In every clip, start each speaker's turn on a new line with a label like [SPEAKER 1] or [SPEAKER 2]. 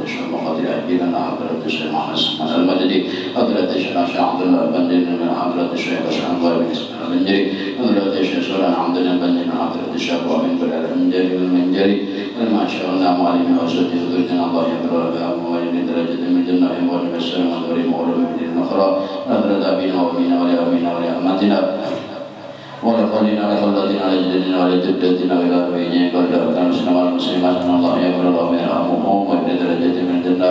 [SPEAKER 1] الشيخ مقدر أجيلنا حضرة الشيخ محمد سلمان المدني حضرة الشيخ عبد الله بندر من حضرة الشيخ أشعر بن اسماعيل المنجري حضرة الشيخ سلمان عبد الله بندر من حضرة الشيخ وابن بلال المنجري ما شاء الله معلم وأسد ذكرنا الله يبرر بأموال درجة من جنة ومن السلام ودريم علوم من الأخرى حضرة أبينا وأمينا ولأمينا ولأمتنا ولقلنا لخلتنا لجدنا ولجدتنا إلى ربينا قد كان مسلم المسلمات أن الله يغفر الله ويرحمهم وابن درجة من الجنة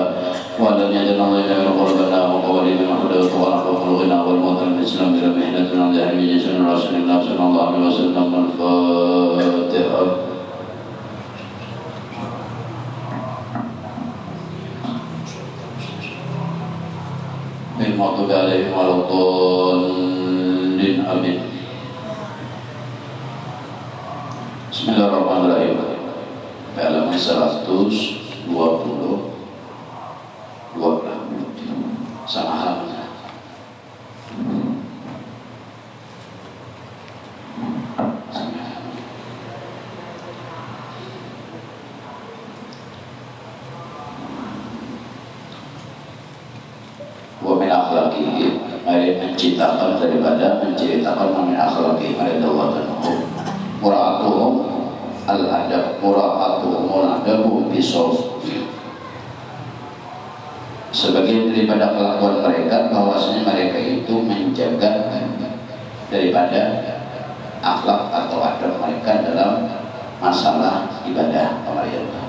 [SPEAKER 1] وأن يجعل الله إلى قربنا وقولي بمحمد وخلقنا والموت الإسلام إلى مهنة من ذهب جسد رسول الله صلى الله عليه وسلم الفاتحة المغضوب عليهم ولا الضالين آمين. Bismillahirrahmanirrahim. Halaman 120 sama halnya. Wa min akhlaqi, mari menceritakan min akhlaqi Allah Ta'ala. Mura'atuhum al-adab, mura'atuhum al-adabu bisof. Sebagian daripada kelakuan mereka bahwasanya mereka itu menjaga daripada akhlak atau adab mereka dalam masalah ibadah pemerintah.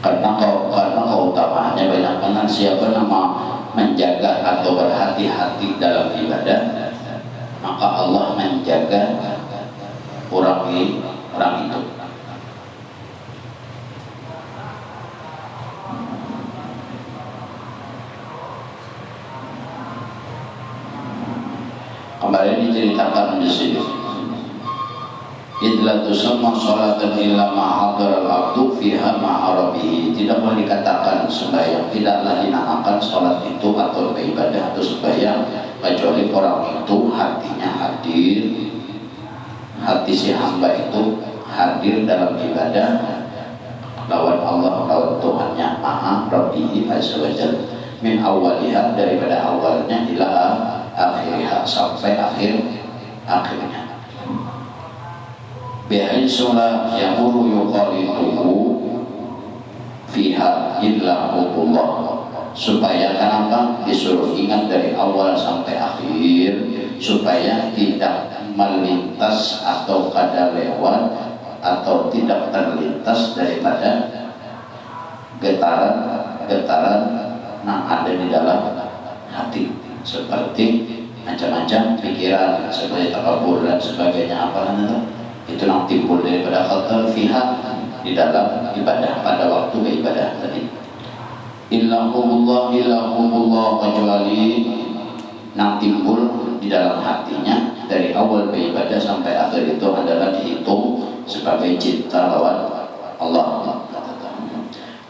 [SPEAKER 1] Karena keutamaannya banyak banget. Siapa nama menjaga atau berhati-hati dalam ibadah, maka Allah menjaga orang itu. Kemarin diceritakan di sini, idla tusamma sholatan illa ma'hadar al-abdu fiha ma'arabihi. Tidak boleh dikatakan sembahyang, tidaklah dinamakan sholat itu atau beribadah atau sembahyang kecuali orang itu hatinya hadir, hati si hamba itu hadir dalam ibadah lawan Allah, lawan Tuhannya maha Rabbihi azza wa jalla, min awaliha, daripada awalnya ila akhiriha, sampai akhirnya. Bi'ain sholat yamuru yuqalituhu fiha illa hubullah, supaya kenapa disuruh ingat dari awal sampai akhir, supaya tidak melintas atau kada lewat atau tidak terlintas daripada getaran yang ada di dalam hati, seperti macam-macam pikiran, seperti takabur dan sebagainya, apa namanya itu yang timbul daripada khatar fiha di dalam ibadah pada waktu beribadah tadi. Illahumullah kecuali yang timbul di dalam hatinya dari awal beribadah sampai akhir itu adalah dihitung sebagai cinta lawan Allah.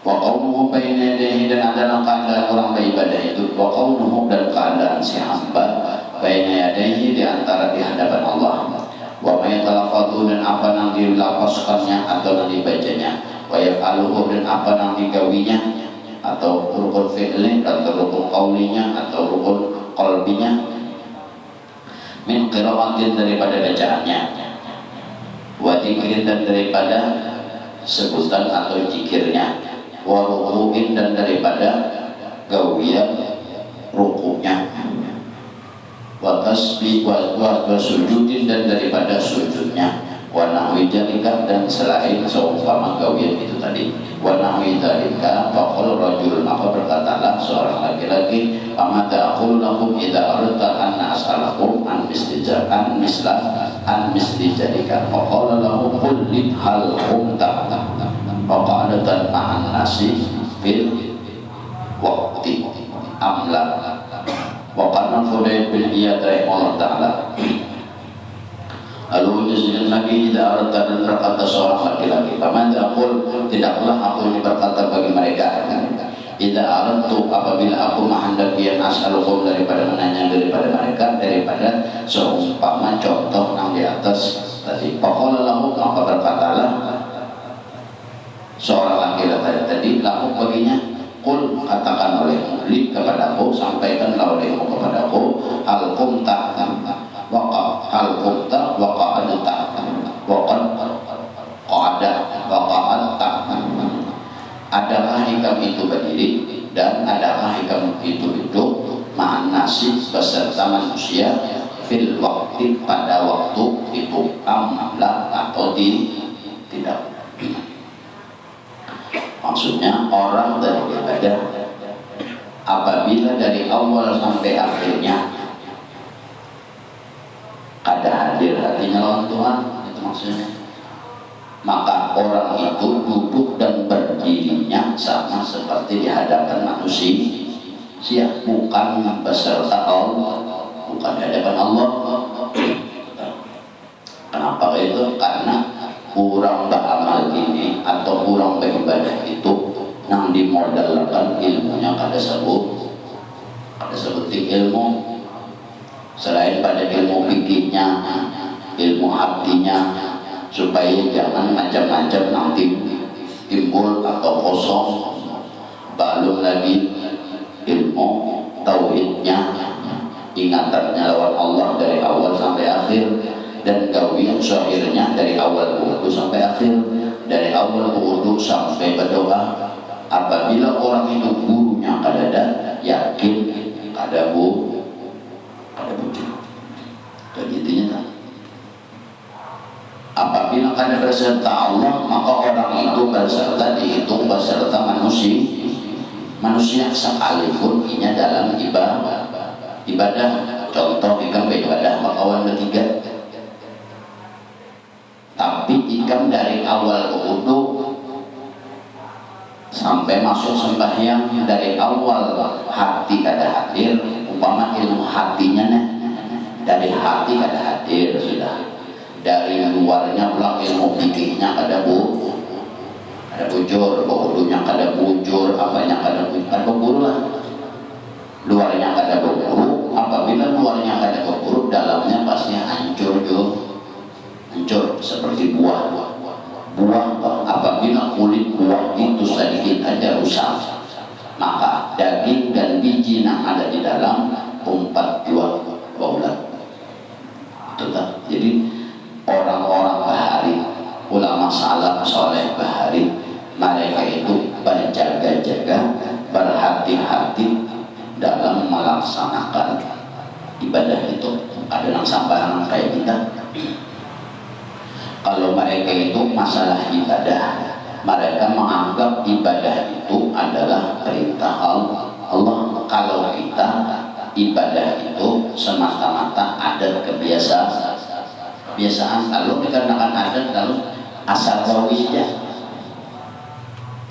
[SPEAKER 1] Wa qawnuhu baina yadayhi, dan adalah keadaan orang beribadah itu, wa qawnuhu, dan keadaan si hamba baina yadayhi, di antara di hadapan Allah. Wa ma yatalafadhu, dan apa yang dilafazkannya atau yang dibacanya. Wa yaf'aluhu, dan apa yang digawinya, atau rukun fi'li atau rukun qawlinya atau rukun qalbinya. Min qira'atin, daripada bacaannya. Wa dzikrin, dan daripada sebutan atau zikirnya. Wa ruku'in, dan daripada gawian rukunya. Wa tasbih wa sujudin, dan daripada sujudnya. Wa nahwi dzalika, dan selain seumpama gawian itu tadi. Wa nahwi dzalika, faqala rajul, maka berkatalah seorang laki-laki, amada aqulu lakum idza aradta an as'alakum an misli dzalika. Faqala lahu qul li hal qumta faqadatan ma'an nasi fil waqti amla. Wa qala Fudail bin Iyad rahimahullah ta'ala, lalu disini lagi tidak arta, dan berkata seorang laki-laki, paman aqul, tidaklah aku ini berkata bagi mereka, tidak arantu, apabila aku menghendaki yang as'alukum, daripada menanya daripada mereka, daripada seumpama contoh yang di atas tadi. tadi. Faqala lahu, maka berkatalah seorang laki-laki tadi lahu baginya, qul, katakan olehmu li kepadaku, sampaikan olehmu kepadaku, hal qumta hal qumta wa qa'adta wa qa'ada wa qa'adta, adakah hikam itu berdiri dan adakah hikam itu duduk ma'an nasib beserta manusia fil waktu pada waktu itu amla atau tidak. Maksudnya orang beribadah apabila dari awal sampai akhirnya ada hadir hatinya lawan Tuhan, itu maksudnya, maka orang itu duduk dan berdirinya sama seperti di hadapan manusia, bukan beserta Allah, bukan di hadapan Allah. Kenapa itu? Karena kurang beramal ini atau kurang beribadah itu yang dimodalkan ilmunya kada sebut ilmu selain pada ilmu fikihnya, ilmu hatinya, supaya jangan macam-macam nanti timbul atau kosong. Belum lagi ilmu tauhidnya, ingatannya lawan Allah dari awal sampai akhir, dan gawian syahirnya dari awal wudu sampai akhir, dari awal wudu sampai berdoa. Apabila orang itu gurunya kadada, yakin kada wujud. Dan intinya tak. Apabila kada berserta Allah, maka orang itu berserta dihitung berserta manusia sekalipun inya dalam ibadah. Contoh ikam beribadah makawan ketiga, tapi ikam dari awal wudu sampai masuk sembahyang, dari awal hati kada hadir, umpama ilmu hatinya nih dari hati kada hadir sudah, dari luarnya pula ilmu fikihnya kada bujur, wudunya kada bujur, apanya kada bujur lah, luarnya kada bujur. Apabila luarnya kada bujur, dalamnya pasti hancur seperti buah. Apabila kulit buah itu sedikit aja rusak, maka daging dan biji yang ada di dalam umpat jua baulan. Jadi orang-orang bahari, ulama salaf soleh bahari, mereka itu berjaga-jaga, berhati-hati dalam melaksanakan ibadah itu. Ada yang sambaran kayak kita. Kalau mereka itu masalah ibadah, mereka menganggap ibadah itu adalah perintah Allah. Kalau kita ibadah itu semata-mata adat kebiasaan, lalu dikarenakan adat, lalu asal gawis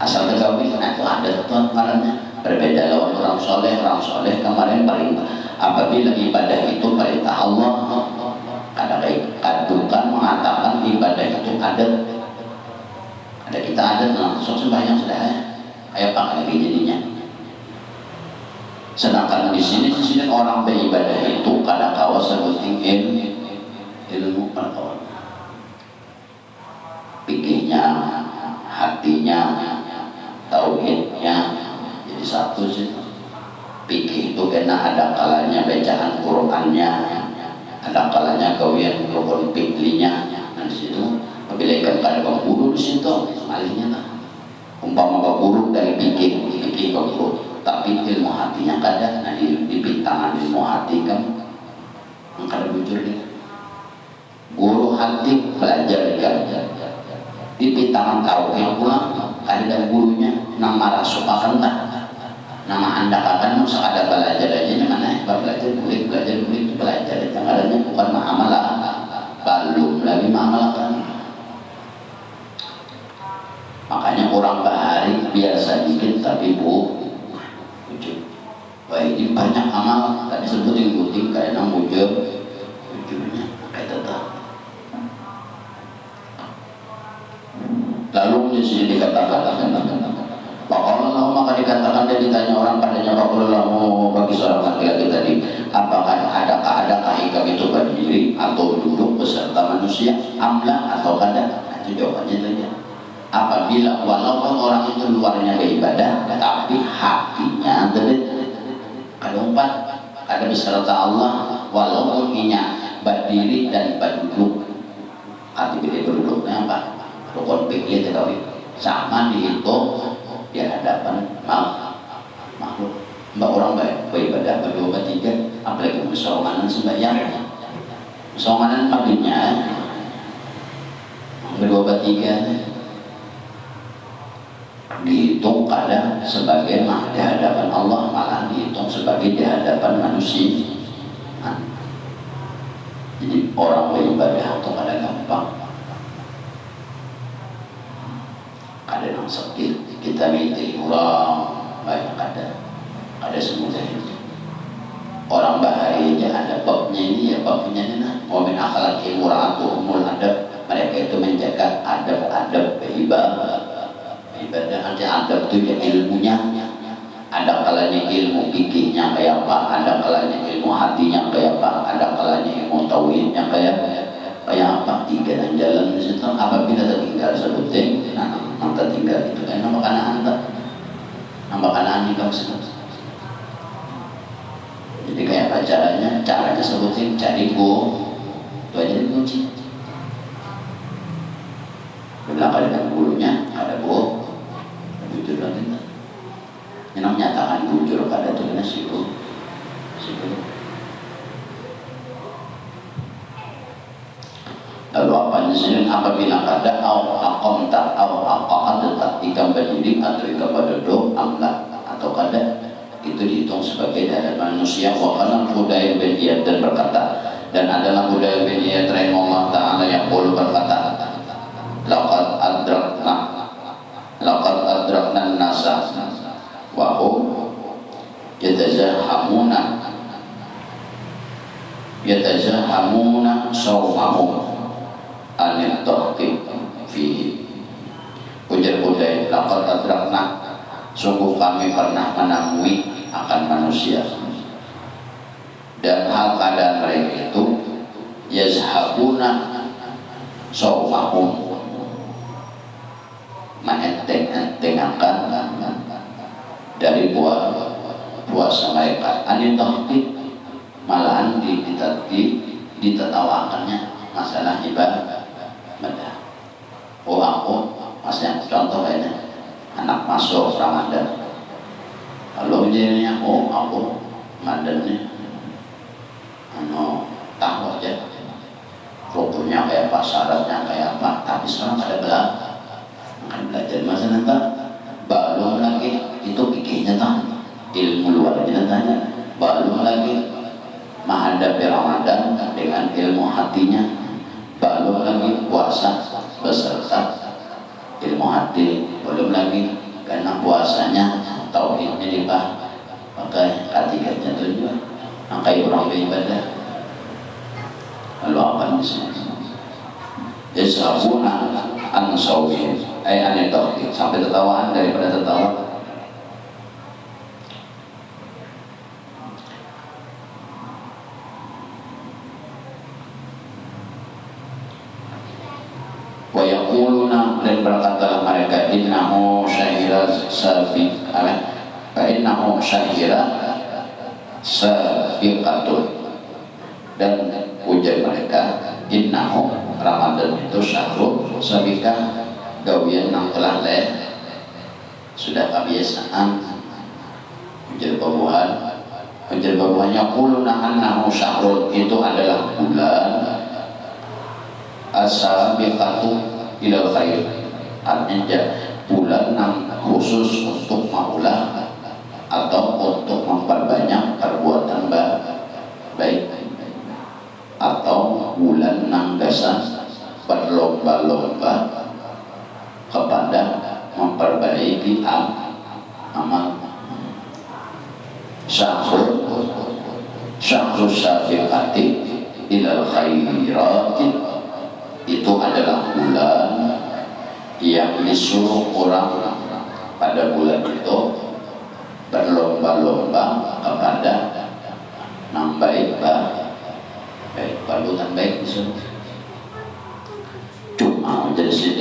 [SPEAKER 1] nah itu adat Tuhan karena berbeda lawan orang soleh kemarin perintah. Apabila ibadah itu perintah Allah, kadang-kadang mengatakan ibadah itu adat. Ada kita adat langsung sembahyang sudah kayak apa lagi jadinya. Sedangkan di sini orang beribadah itu kadang kawas sebutin ilmu pengetahuan, pikirnya, hatinya, tauhidnya jadi satu sih. Pikir itu kena ada kalanya bacaan Qurannya, ada kalanya gawian rukun fiklinya. Nah di situ apabila ikan kada berburu di situ malingnya lah. Umpama berburu dari pikir berburu, tapi ilmu hatinya kada. Nah di pintangan ilmu hati kan kada bujur dia. Guru hati belajar di pintangan tauhid pula kada dari gurunya nang marah supakan tak. Nama anda akan ada belajar aja mana belajar kulit belajar yang adanya bukan ma'amalah, belum lagi ma'amalah kan. Makanya orang bahari biasa dikit tapi wujud. Wah ini banyak amal tadi sebutin kayak nang wujudnya kayak tetap. Lalu di sini dikatakan Pakolah maka dikatakan dan ditanya orang padanya, pakolah bagi seorang laki-laki tadi, apakah adakah hikam itu berdiri atau duduk beserta manusia? manusia amla atau kada. Itu jawabannya saja. Apabila walaupun orang itu luarnya beribadah tapi hatinya ada umpat, ada beserta Allah, walaupun inya berdiri dan berduduk. Arti berduduknya apa? Rukun fikih tetapi sama dihitung di hadapan makhluk. Mbak orang beribadah berdua bertiga, apalagi bersomanan sembahyang, bersomanan maghribnya berdua bertiga dihitung kadang sebagai di hadapan Allah, malah dihitung sebagai di hadapan manusia. Jadi orang beribadah itu kadang gampang, kadang yang sakit kita minta orang banyak ada semudah itu. Orang bahagia ada babnya ini ya, babnya ini nah momen akhlak mura'atuhumul adab, mereka itu menjaga adab-adab beribadah. Artinya adab itu ya ilmunya, ada kalanya ilmu fikihnya kayak apa, ada kalanya ilmu hatinya kayak apa, ada kalanya ilmu tauhidnya kayak apa. Tiga dan jalan di situ. Apabila tertinggal sebutin, nah tertinggal itu kan nama kanan ini kamu sebut. Jadi kayak apa caranya sebutin, cari go itu aja dikunci. Di belakang dengan bulunya ada go, bujur lagi. Yang menyatakan bujur pada tulisannya situ. Lalu apa disini? Apabila ada akomta aqaqad ikan berdiri atau ikan berduduk amla atau kada, itu dihitung sebagai dari manusia. Wakana Hudayl bin Iyad dan berkata, dan adalah Hudayl bin Iyad rahimahullah ta'ala yang berkata, laqad adrakna nasa wa hum yatazahamuna sawmahum anil tahqiq fihi. Ujar Hudayl, laqad adrakna, sungguh kami pernah menemui akan manusia dan hal keadaan mereka itu yazhabuna sawmahum, menenteng-entengkan dari puasa mereka, anil tahqiq, malahan ditertawakannya masalah ibadah. Oh aku maksudnya contoh kayaknya anak masuk Ramadan, kalau jadinya aku Ramadannya tahu aja rukunnya kayak apa, syaratnya kayak apa, tapi sekarang ada belajar masa nanti belum lagi itu pikirnya ilmu luarnya tanya, belum lagi menghadapi Ramadan dengan ilmu hatinya, belum lagi puasa beserta ilmu hati, belum lagi karena puasanya tauhidnya dipakai ketiganya tujuan angkai orang beribadah. Lalu apa di sini? Yashabuna an sawmi anil tauhid, sampai tertawaan daripada tertawa. Wa yaquluna, dan berkatalah mereka, innahu syahira sabiqatun, dan ujar mereka innahu Ramadan itu syahrul sabiqah, gawian yang telah sudah kebiasaan. Ujar babuhannya quluna annahu syahrul, itu adalah bulan as-sabiqatu ilal khair, artinya bulan yang khusus untuk maulah atau untuk memperbanyak perbuatan baik, atau bulan yang biasa berlomba-lomba kepada memperbaiki amal. Syahrul sabiqati ilal khairati, itu adalah bulan yang disuruh orang pada bulan itu berlomba-lomba kepada yang baik, perbuatan baik disuruh.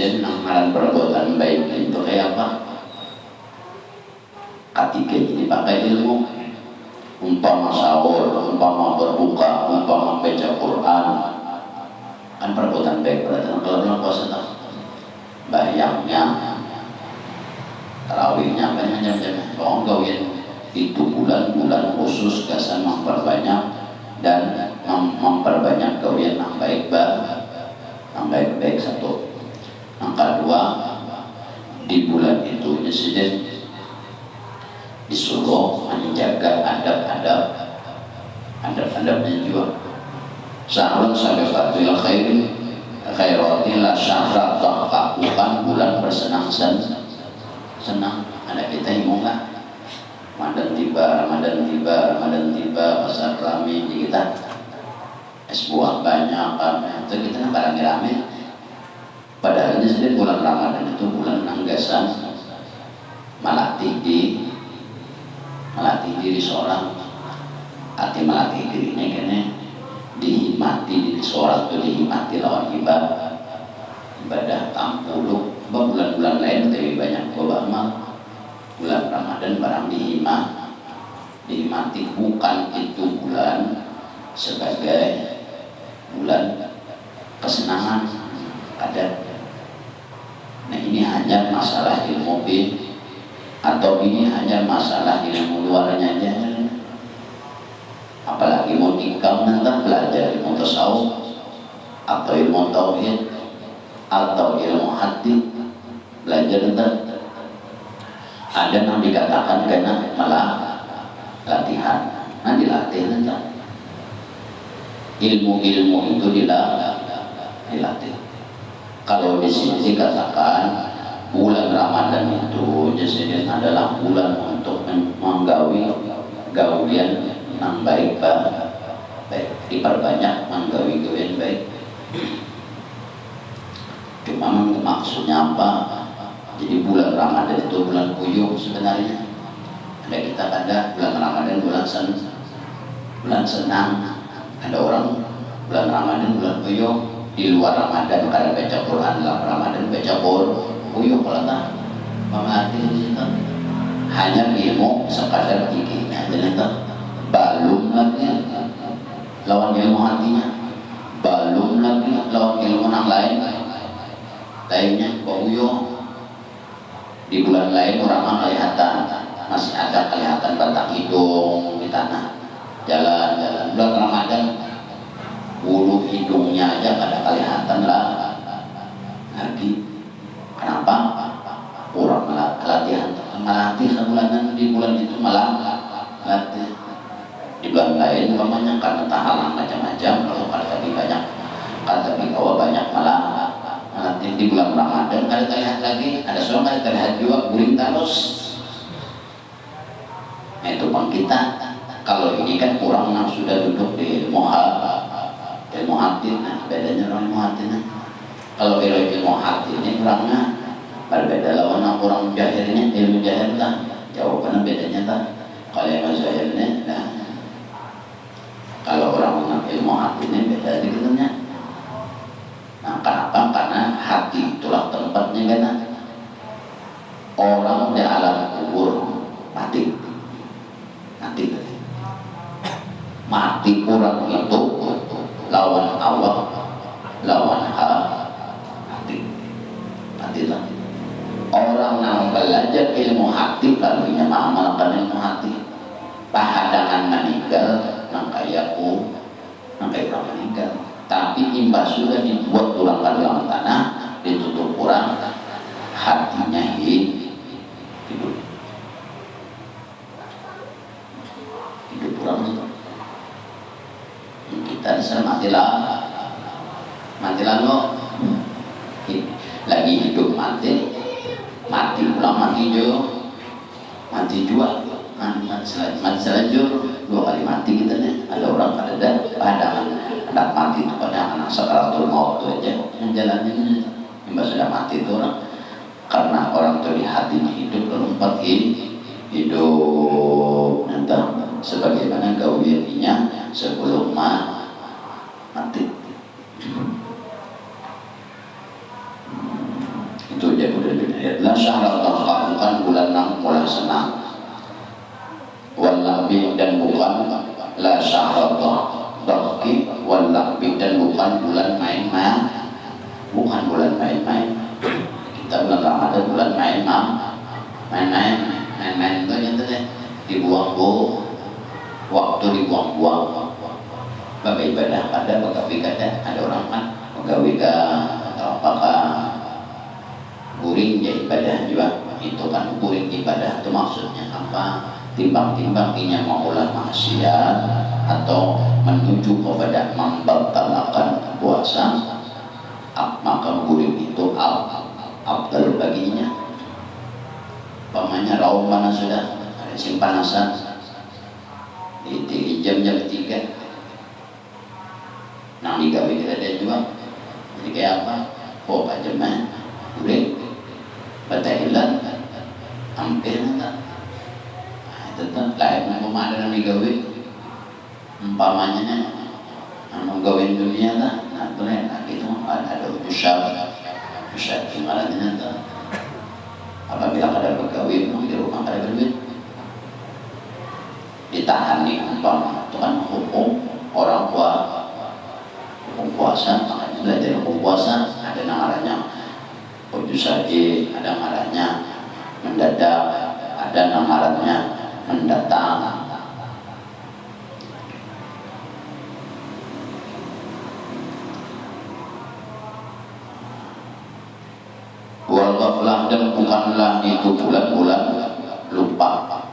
[SPEAKER 1] presiden amalan perbuatan baik itu kayak apa? Ketika ini pakai ilmu, umpama sahur, umpama berbuka, umpama baca Quran, kan perbuatan baik berarti kalau dalam puasa tak bayangnya, tarawihnya banyak jam-jam, kalau kawin itu bulan-bulan khusus gasan memperbanyak dan memperbanyak kawin yang baik satu. Yang kedua, di bulan itu presiden disuruh menjaga adab-adabnya juga. Syahrun sabiqatil khairati la syahra, lakukan bulan bersenang-senang. Ada kita yang enggak Ramadan tiba pasar rame di kita es buah banyak itu kita kan rame. Padahal ini sendiri bulan Ramadan itu bulan anggasan melatih diri seorang, arti melatih dirinya kene dihimati diri seorang itu dihimati lawan ibadah tampulu. Bulan-bulan lain lebih banyak amal, bulan Ramadan barang dihimati, bukan itu bulan sebagai bulan kesenangan ada. Nah ini hanya masalah ilmu atau ini hanya masalah ilmu luarnya aja. Apalagi mau nikah nanti belajar ilmu tasawuf atau ilmu tauhid atau ilmu hati, belajar nanti ada yang dikatakan karena malah latihan. Nah dilatih nanti ilmu-ilmu itu dilatih. Kalau di sini dikatakan bulan Ramadan itu jadi adalah bulan untuk menggawi gawian yang baik, diperbanyak menggawi gawian baik. Cuma maksudnya apa? Jadi bulan Ramadan itu bulan puyuh sebenarnya. Ada kita pada bulan Ramadan bulan senang. Ada orang bulan Ramadan bulan puyuh. Di luar Ramadan karena baca Quran, dalam Ramadan baca puyuh kalau tak mengerti itu hanya ilmu sekadar giginya dan itu balum lagi lawan ilmu hatinya, balum lagi lawan ilmu yang lainnya puyuh. Di bulan lain orang kelihatan masih ada kelihatan batang hidung di tanah jalan. Bulan Ramadan bulu hidungnya aja kada kelihatan lah lagi. Kenapa? Orang latihan melatih sebulanan di bulan itu malah latih. Di bulan lain namanya karena tahanan macam-macam. Kalau pada tadi banyak kata bahwa banyak malah melatih. Di bulan Ramadan kada terlihat lagi, ada seorang kada terlihat juga guring terus. Nah itu pun kita kalau ini kan orang yang sudah duduk di ilmu hati, nah bedanya orang ilmu hati. Kalau ilmu hati ini orangnya berbeda lawan orang jahilnya, ilmu jahil lah. Jawabannya bedanya tak. Kalau ilmu jahilnya, nah kalau orang ilmu hati ini beda dikitnya. Nah kenapa? Karena hati itulah tempatnya kan. Orang di alam kubur mati orang itu lawan Allah, lawan hati lah. Orang yang belajar ilmu hati lalu mengamalkan ilmu hati, pahadangan meninggal nangkayaku orang meninggal. Tapi imbas sudah dibuat orang ke dalam tanah, ditutup orang, hatinya hidup orang itu. Kita disana matilah no, lagi hidup mati pulang mati juga mati selanjur 2 kali mati kita nih. Ada orang ada mati itu pada anak sakaratul maut itu aja yang jalannya imbas sudah mati itu orang, karena orang tuh di hatinya hidup lalu hidup nanti sebagaimana gawiannya sebelum mati. La syahra bukan bulan nang mulai senang. Walabi dan bukan la syahra dhahki walabi dan bukan bulan main-main. Bukan bulan main-main. Kita bulan Ramadan bulan main-main itu yang tadi dibuang waktu dibuang-buang. Bagai ibadah pada pegawai ada orang kan pegawai atau apakah guring ya ibadah juga itu kan guring ibadah itu maksudnya apa? Timbang-timbang ini maulah maksiat atau menuju kepada membatalkan puasa, maka guring itu afdal baginya. Pamannya raum mana sudah ada simpanasan di jam-jam 3 nah digawe kita dia juga jadi kayak apa kok jemaah udah batahilan hampir enggak tetap lain pemahaman digawe umpamanya gawe dunia lah nah itu lah gitu ada usaha gimana tuh apabila ada pegawai di rumah ada duit ditahan nih umpama itu kan hukum orang tua hukum puasa, makanya belajar hukum puasa ada namanya ujusai, ada namanya mendadak, ada namanya mendatang. Wal ghaflah dan bukanlah itu bulan-bulan lupa.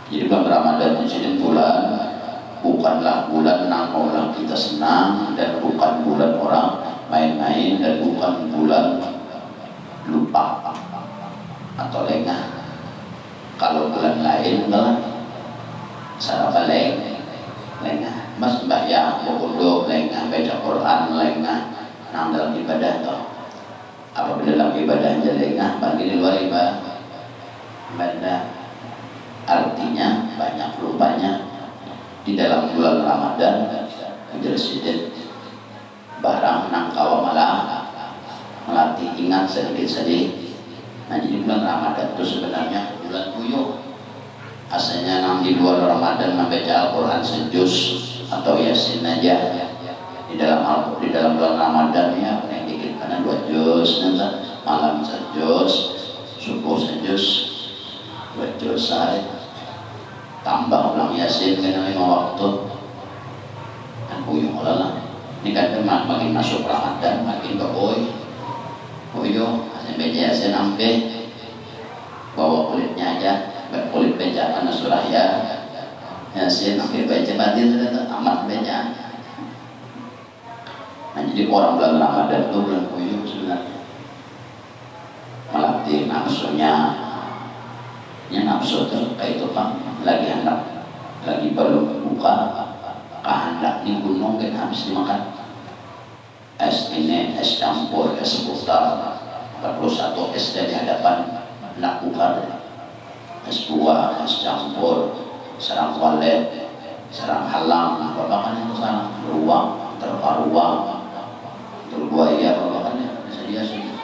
[SPEAKER 1] Jadi bulan Ramadan ini bulan bukanlah bulan nang orang kita senang dan bukan bulan orang main-main dan bukan bulan lupa atau lengah. Kalau bulan lain adalah sarapan lengah, mas bayang berkudu lengah, baca Quran lengah, nang dalam ibadah toh. Apabila dalam ibadah aja lengah, bagi di luar ibadah artinya banyak lupanya. Di dalam bulan Ramadan presiden barang nangkawa malah melatih ingat sedikit-sedikit. Nah jadi bulan Ramadan itu sebenarnya bulan puyuh. Asalnya nang di luar Ramadan membaca Al-Quran sejuz atau Yasin aja. Di dalam bulan Ramadan ya yang dikit karena 2 juz, nanti malam sejuz, subuh sejuz, 2 juz sehari. Tambah ulang Yasin kena 5 waktu kan puyuh lah ini kan makin masuk Ramadan makin puyuh hanya baca Yasin sampai bawa kulitnya aja kulit baca karena surah Yasin sampai baca batin sudah amat baca. Nah jadi orang bulan Ramadan itu bulan puyuh sebenarnya melatih nafsunya nafsu terkait itu Pak lagi hendak lagi belum buka kehendak di gunung kan habis dimakan es ini es campur es putar 41 es dari hadapan hendak buka es buah es campur serang walet serang halang apa kan itu sana ruang terparuang terbuaya apa kan sedia sih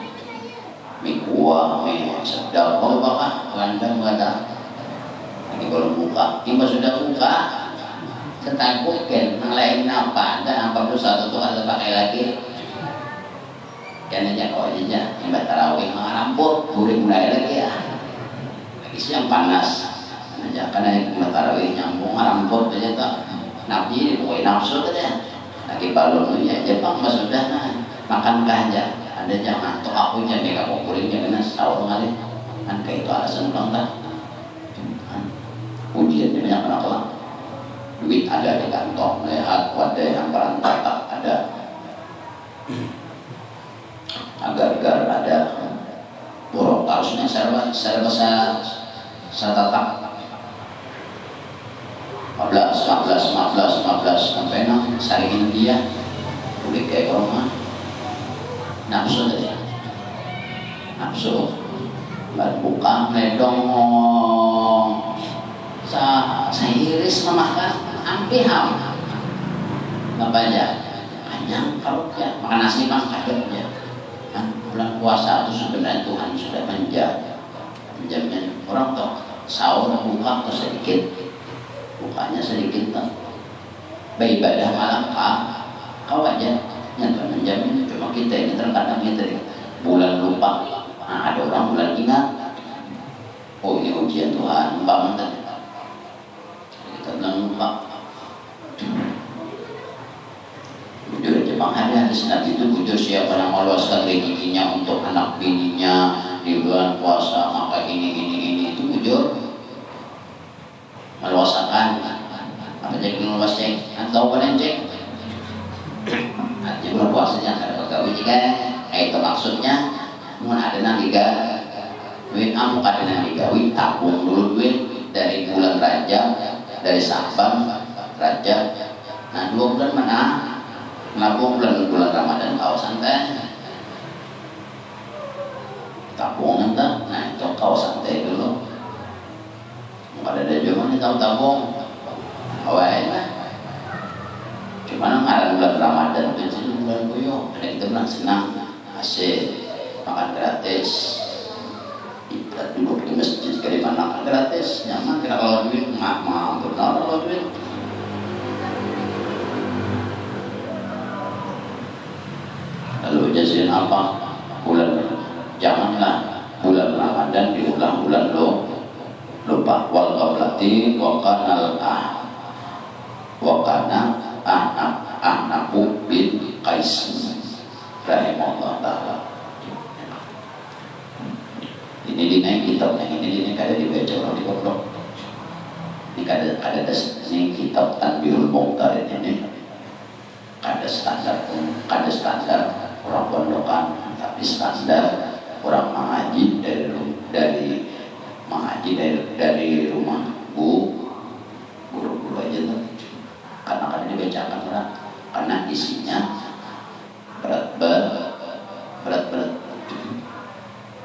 [SPEAKER 1] mie kuah, mie sedap, apa kah? Landang ada. Lagi belum buka, ini sudah buka. Setakut kan, yang lain apa? Dan 41 tuh ada pakai lagi. Kan aja kok aja, yang tarawih mengaramput, burik mulai lagi ya. Lagi siang panas, aja karena yang tarawih nyambung ngaramput aja tuh. Nabi pokoknya nafsu aja. Lagi balon ya, Jepang mas sudah makan aja. Ada jangan tuh aku jadi kamu kuringnya kena tahu kali kan kayak itu alasan ulang tak ujiannya banyak kenapa duit ada di kantong lihat wadah yang berantakan ada agar-agar ada borok harusnya serba saya tatap 15 sampai 6 saringin dia udah kayak rumah nafsu tadi nafsu buka meledong saya iris memakan ampiham apa aja kenyang kalau ya makan nasi mah kaget ya Nah, bulan puasa itu sebenarnya Tuhan sudah menjamin orang tuh sahur buka tuh sedikit, bukanya sedikit tuh. Beribadah malam kau aja yang menjamin. Cuma kita ini terkadang kita bulan lupa. Nah, ada orang bulan ingat. Oh, ini ujian Tuhan, umpama kita bilang lupa. Bujur aja bang, hadis Nabi itu bujur siapa yang meluaskan rezekinya untuk anak bininya di bulan puasa, maka ini itu bujur meluasakan. Apa cek meluas cek? Atau apa cek? Artinya bulan puasanya ada pegawai jika itu maksudnya mun ada naliga duit amu ada naliga duit tabung dulu duit dari bulan Rajab, dari Saban Rajab. Nah 2 bulan mana? Nabung bulan Ramadan kau santai tabungan tak? Nah itu kau santai dulu. Pada ada juga nih tahu tabung awalnya lah. Cuman ada bulan Ramadan itu bulan kuyuh. Ada kita bilang senang asik makan gratis. Kita duduk di masjid sekali makan gratis nyaman. Kira kalau duit maaf benar kalau duit. Lalu jadiin apa? Bulan janganlah bulan Ramadan diulang bulan lupa. Wal qablati wa kana ahnabu bin Qais rahimahullah ta'ala. Ini dinaik kitab yang ini kada dibaca orang di pondok. Ini kada ini kitab Tanbihul Muqtarid ini kada standar orang pondokan, tapi standar orang mengaji dari rumah guru aja tuh. Karena kan dibacakan orang, karena isinya berat.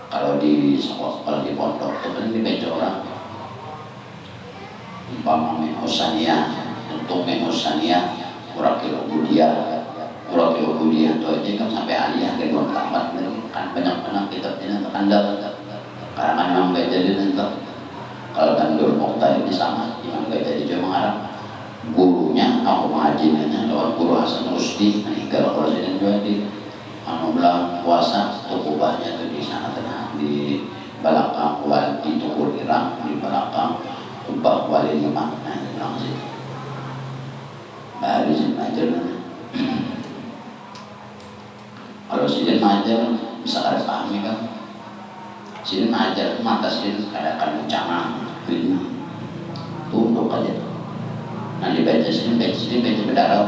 [SPEAKER 1] Kalau di pondok itu kan dibaca orang. Umpama Mehosaniyah, untuk Mehosaniyah murah kilo budia itu aja kan sampai aliyah dari orang tamat kan banyak kitabnya terkandal karena memang gak jadi nanti. Kalau Tanbihul Muqtarid ini sama memang gak jadi cuma ngarang gurunya aku mengajinya lewat guru Hasan Rusdi meninggal kalau sini juga di bulan puasa tukubahnya itu di sana tengah di belakang di Tukur Irang di belakang Ubah Wali Lima. Nah itu bilang sih baru sih ngajar. Kalau sidin ngajar bisa kada pahami kan. Sidin ngajar mata sidin kadang-kadang cangang tunduk aja tuh. Nah dibaca sidin baca berdarah.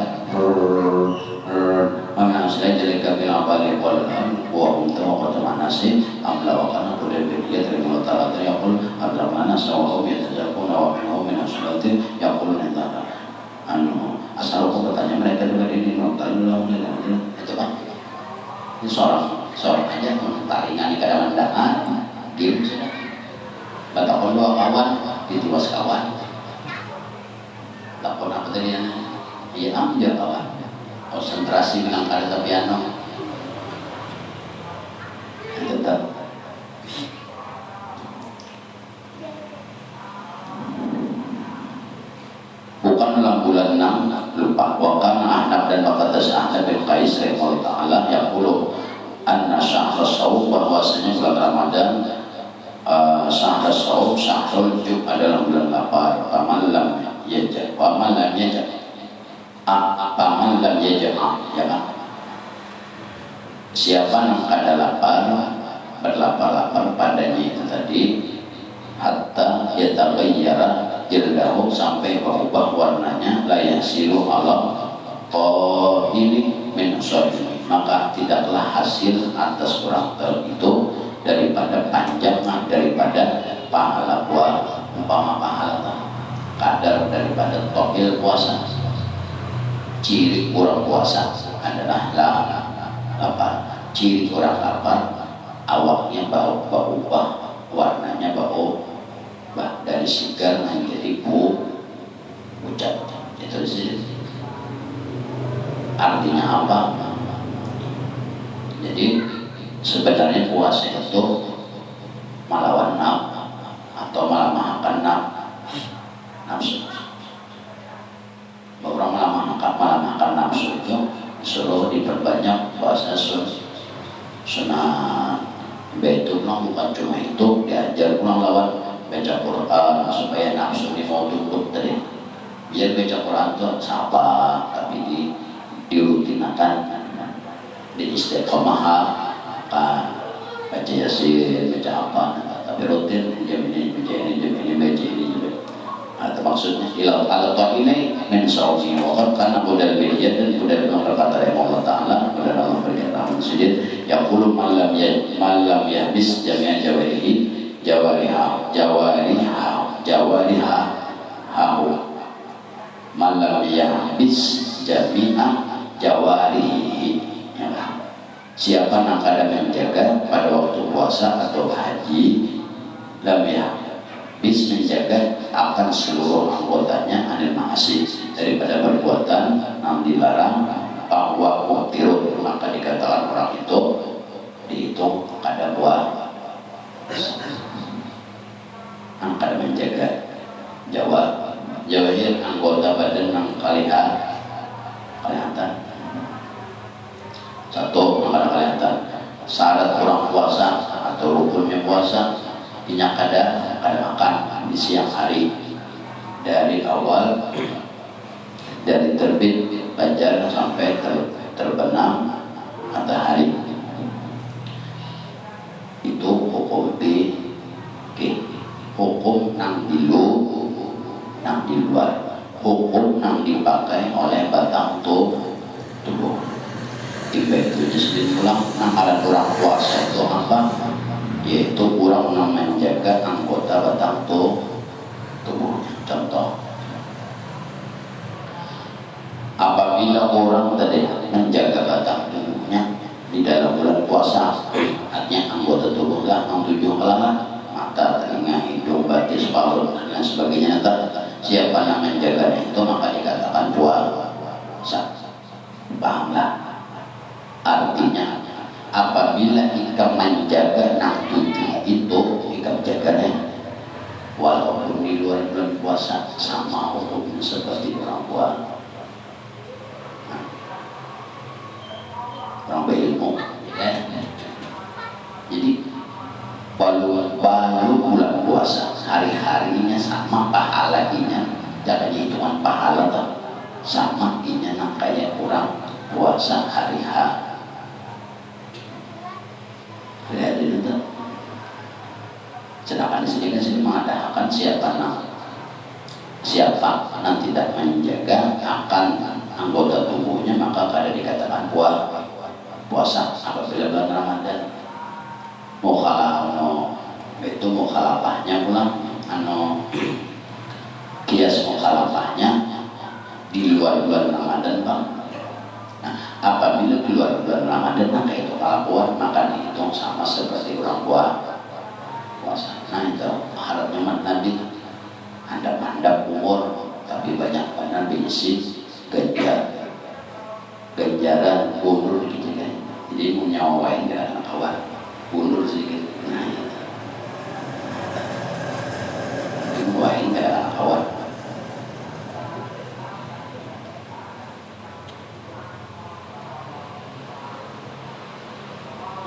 [SPEAKER 1] Mana selain dari kami abadi walan wa untuk kota mana sih amla wa kana kuda dia terima utara yaqul ada mana sawa ya tajakun wa min asalatin yaqul nada asal aku bertanya mereka juga ini nonton itu kan ini seorang aja taringan di kadang dahan diem sudah batakon 2 kawan ditiwas kawan takon apa tadi iya ambil kawan konsentrasi bilang kada piano tetap bukan dalam bulan 6 lupa wakan ahnab dan wakatas ahnab bin Qais rahimahullah ta'ala yaqulu anna syahr as-sawm bahwasanya bulan Ramadan syahr as-sawm syahrul jub adalah bulan lapar paman lam yajab paman lam yajab ya kan siapa yang kada lapar berlapar-lapar padanya itu tadi hatta yataghayyara jildahu sampai berubah warnanya la yasilu ala qahili min sharri maka tidaklah hasil atas orang itu daripada panjangnya daripada pahala puasa umpama pahala kadar daripada tohil puasa. Ciri orang puasa adalah lapar. Ciri orang lapar awaknya bau warnanya bau dari segar menjadi pucat. Itu sih artinya apa? Jadi sebenarnya puasa itu melawan atau melemahkan nafsu. Orang melemahkan nafsu itu disuruh diperbanyak puasa sunnah. Baitullah bukan cuma itu, diajar pulang lawan baca Quran supaya nafsu ini mau tunduk tadi. Biar baca Quran itu sabar, tapi dirutinakan, di istiqomah, baca yasin, baca apa, tapi rutin jam ini baca ini. Atau maksudnya ilal al-qailai min sawmi wa karena budal bidiyat dan budal berkata ya Allah Ta'ala budal Allah berkata sujud yaqulu man lam yahbis jami'a jawariha man lam yahbis jami'a jawarihi. Siapa yang kadang menjaga pada waktu puasa atau haji, lam yahbis menjaga akan seluruh anggotanya anil ma'asi daripada perbuatan yang dilarang, bahwa mutirun maka dikatakan orang itu dihitung kada buah angka menjaga jawahir anggota badan yang kelihatan satu angka kelihatan syarat orang puasa atau rukunnya puasa minyak kada makan di siang hari dari awal dari terbit fajar sampai terbenam matahari. Itu hukum hukum nang di luar, hukum nang dipakai oleh batang tubuh. Itu disebut ulang nang orang puasa itu apa? Yaitu kurang menjaga anggota batang tubuhnya. Contoh, apabila orang tadi menjaga batang tubuhnya di dalam bulan puasa, artinya anggota tubuhnya yang 7 mata, telinga, hidung, batis, paru dan lain sebagainya. Siapa yang menjaganya itu maka dikatakan puasa. Pahamlah? Artinya apabila kita menjaga nang tujuh itu, kita jaganya walaupun di luar bulan puasa sama hukumnya seperti orang puasa. Orang berilmu ya. Jadi baru bulan puasa hari-harinya sama pahalanya, jadinya hitungan pahala sama inya nak kayak orang puasa hari-hari. Lihat itu tuh. Sedangkan di sini mengatakan siapa yang tidak menjaga akan anggota tubuhnya maka kada dikatakan puasa apabila bulan Ramadan. Mukhalafahnya pulang kias mukhalafahnya di luar bulan Ramadan bang. Nah, apabila di luar bulan Ramadan maka itu kelakuan maka dihitung sama seperti orang puasa. Nah itu harapnya Nabi handap umur tapi banyak benar diisi ganjaran mundur gitu kan. Jadi mau nyawain dengan kawan mundur sedikit. Nah itu nyawain dengan kawan.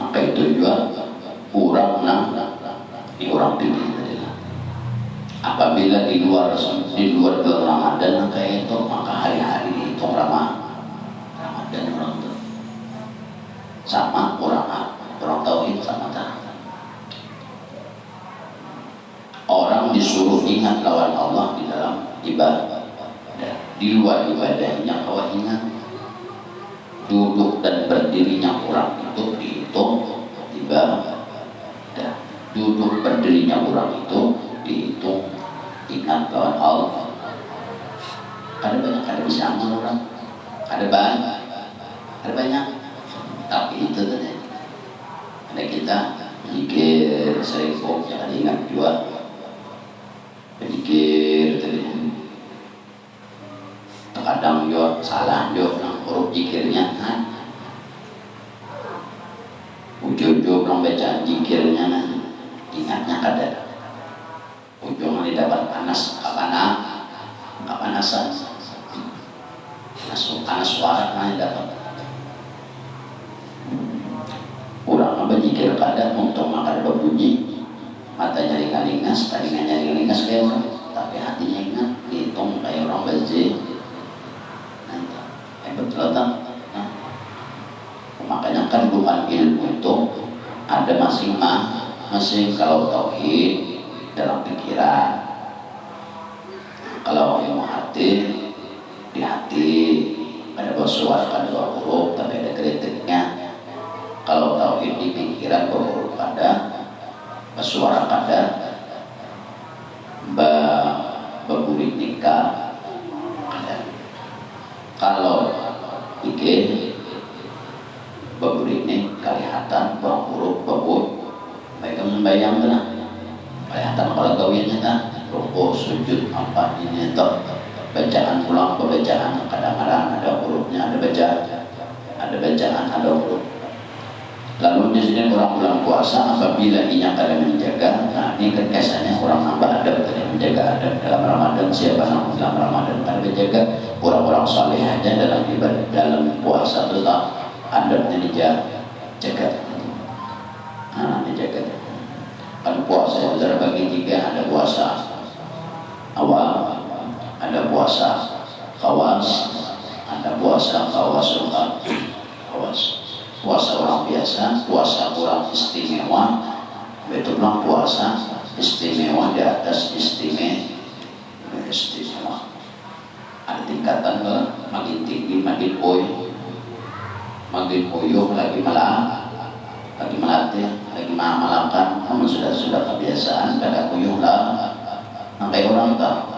[SPEAKER 1] Maka itu juga kurang di orang pilih. Apabila di luar bulan Ramadan maka hari-hari itu Ramadan orang itu sama orang tauhid sama tak. Orang disuruh ingat lawan Allah di dalam ibadah, di luar ibadahnya kau ingat. Duduk dan berdirinya orang itu dihitung ibadah, duduk berdirinya orang itu dihitung ingat lawan Allah. Ada bisa amal orang, ada banyak, tapi itu tadi ada kita pikir sering kok jangan ingat juga pikir tadi terkadang juga salah juga huruf pikirnya Ujo-ujo belum bacaan jikirnya nah, ingatnya kada. Ujung ini dapat panas, kepanasan, panas suara nah dapat. Kurang apa jikir kada, untung makan berbunyi, matanya ringan-ringas, telinga ringan-ringas kayak orang, tapi hatinya ingat, hitung kayak orang bazir. Betul tak? Makanya kandungan ilmu itu ada masing-masing. Kalau tauhid dalam pikiran, kalau ilmu hati di hati ada bersuara, ada huruf, tapi ada kritiknya. Kalau tauhid di pikiran berhuruf pada bersuara pada berburik nikah ada. Kalau pikir berburik ini kelihatan berhuruf mereka membayang benar kelihatan kalau gawiannya tak rukuk sujud apa ini tak bacaan pulang pembacaan kadang-kadang ada hurufnya, ada bacaan ada huruf. Lalu di sini orang bulan puasa apabila inya kada menjaga, nah ini kekesannya orang nambah adab tadi menjaga adab dalam Ramadan. Siapa yang dalam Ramadan kada menjaga, orang-orang saleh aja dalam ibadah dalam puasa tetap adabnya dijaga. Nah, dijaga. Kan puasa itu terbagi tiga, ada puasa awal, ada puasa khawas, ada puasa khawasul khawas. Puasa orang biasa, puasa orang istimewa, itu bilang puasa istimewa di atas istimewa. Ada tingkatan ke, makin tinggi, makin uyuh, lagi melatih, lagi malakan. Namun sudah kebiasaan, kada uyuh lah. Sampai orang tak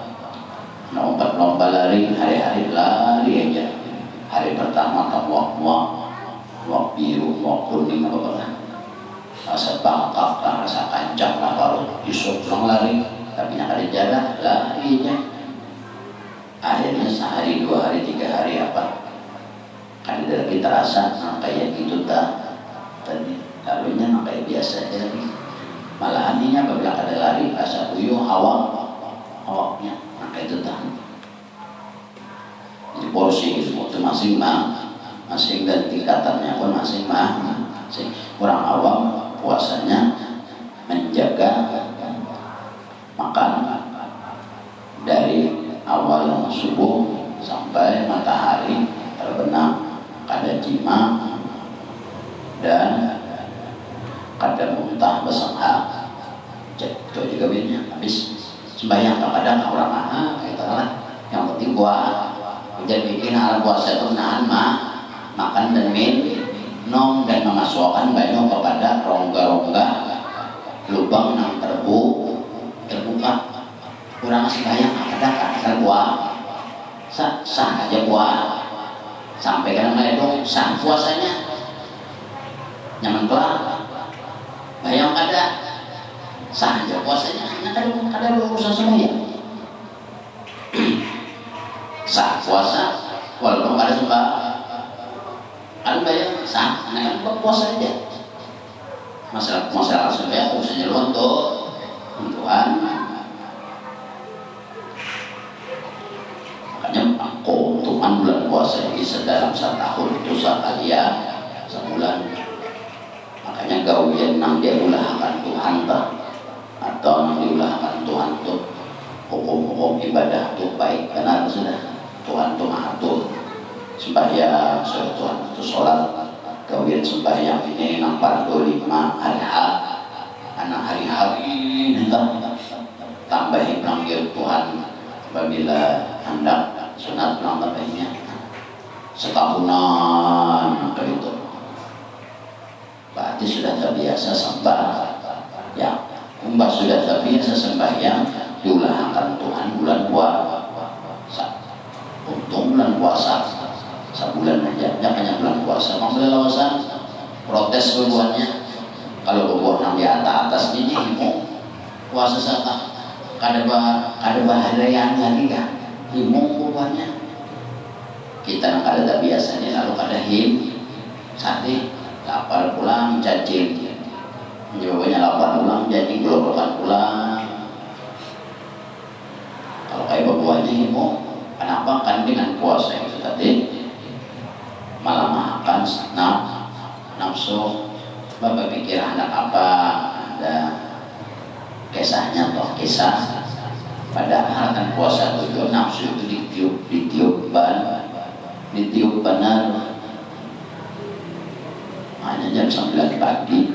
[SPEAKER 1] lomba lari, hari-hari lari aja. Hari pertama tak walk biru, walk kuning apa rasa bangkak lah, rasa kancang lah, baru Yusuf pulang lari, tapi yang ada jalan larinya. Akhirnya sehari, 2 hari, 3 hari apa kan ada lagi terasa kayak gitu tak tadi lalunya kayak biasa aja lagi. Malah aninya apabila ada lari rasa uyuh awaknya kayak itu tak. Jadi porsi itu masing dan tingkatannya pun masing-masing. Orang awam puasanya menjaga makan dari awal subuh sampai matahari terbenam, kada jima dan kada muntah bersengak. Itu juga bedanya. Habis sembahyang kadang orang kayak lah. Yang penting jadi bikin hal puasa itu menahan makan dan minum dan memasukkan banyak kepada rongga-rongga lubang yang terbuka. Kurang sembahyang kadang sah aja sampai kadang itu sah puasanya nyaman kelar bayang kada sah aja puasanya kada urusan sembahyang. Sah puasa walaupun kada kan bayang sah, nah kan puasa aja. Masalah sembahyang urusannya lu untuk Tuhan. Makanya keuntungan bulan puasa ini dalam 1 tahun itu sekali ya sebulan. Makanya gawian nang dia ulahkan Tuhan tak atau nang diulahkan Tuhan tuh hukum-hukum ibadah tuh baik benar sudah. Tuhan tuh ngatur sembahyang, Tuhan itu sholat, gawian sembahyang ini nampak 25 hari-hari, anak hari-hari ini tambahin panggil Tuhan apabila hendak sunat tambahinnya setahunan itu. Berarti sudah terbiasa sembahyang. Mbak sudah terbiasa sembahyang diulahkan Tuhan bulan puasa. Untung bulan puasa sebulan aja, jangan bulan puasa. Maksudnya lawasan protes kebuahannya. Kalau kebuahan yang di atas ini mau puasa siapa? Kada bahayaan lagi kan? Imung kebuahannya. Kita nak kada biasanya lalu kada sate lapar pulang cacing, jawabannya lapar pulang jadi gelorokan pulang. Kalau kayak babuannya ibu, kenapa? Kan dengan puasa itu tadi malah makan nafsu. Bapak pikir anak apa ada kisahnya toh kisah, padahal kan puasa itu nafsu itu ditiup benar. Hanya jam 9 pagi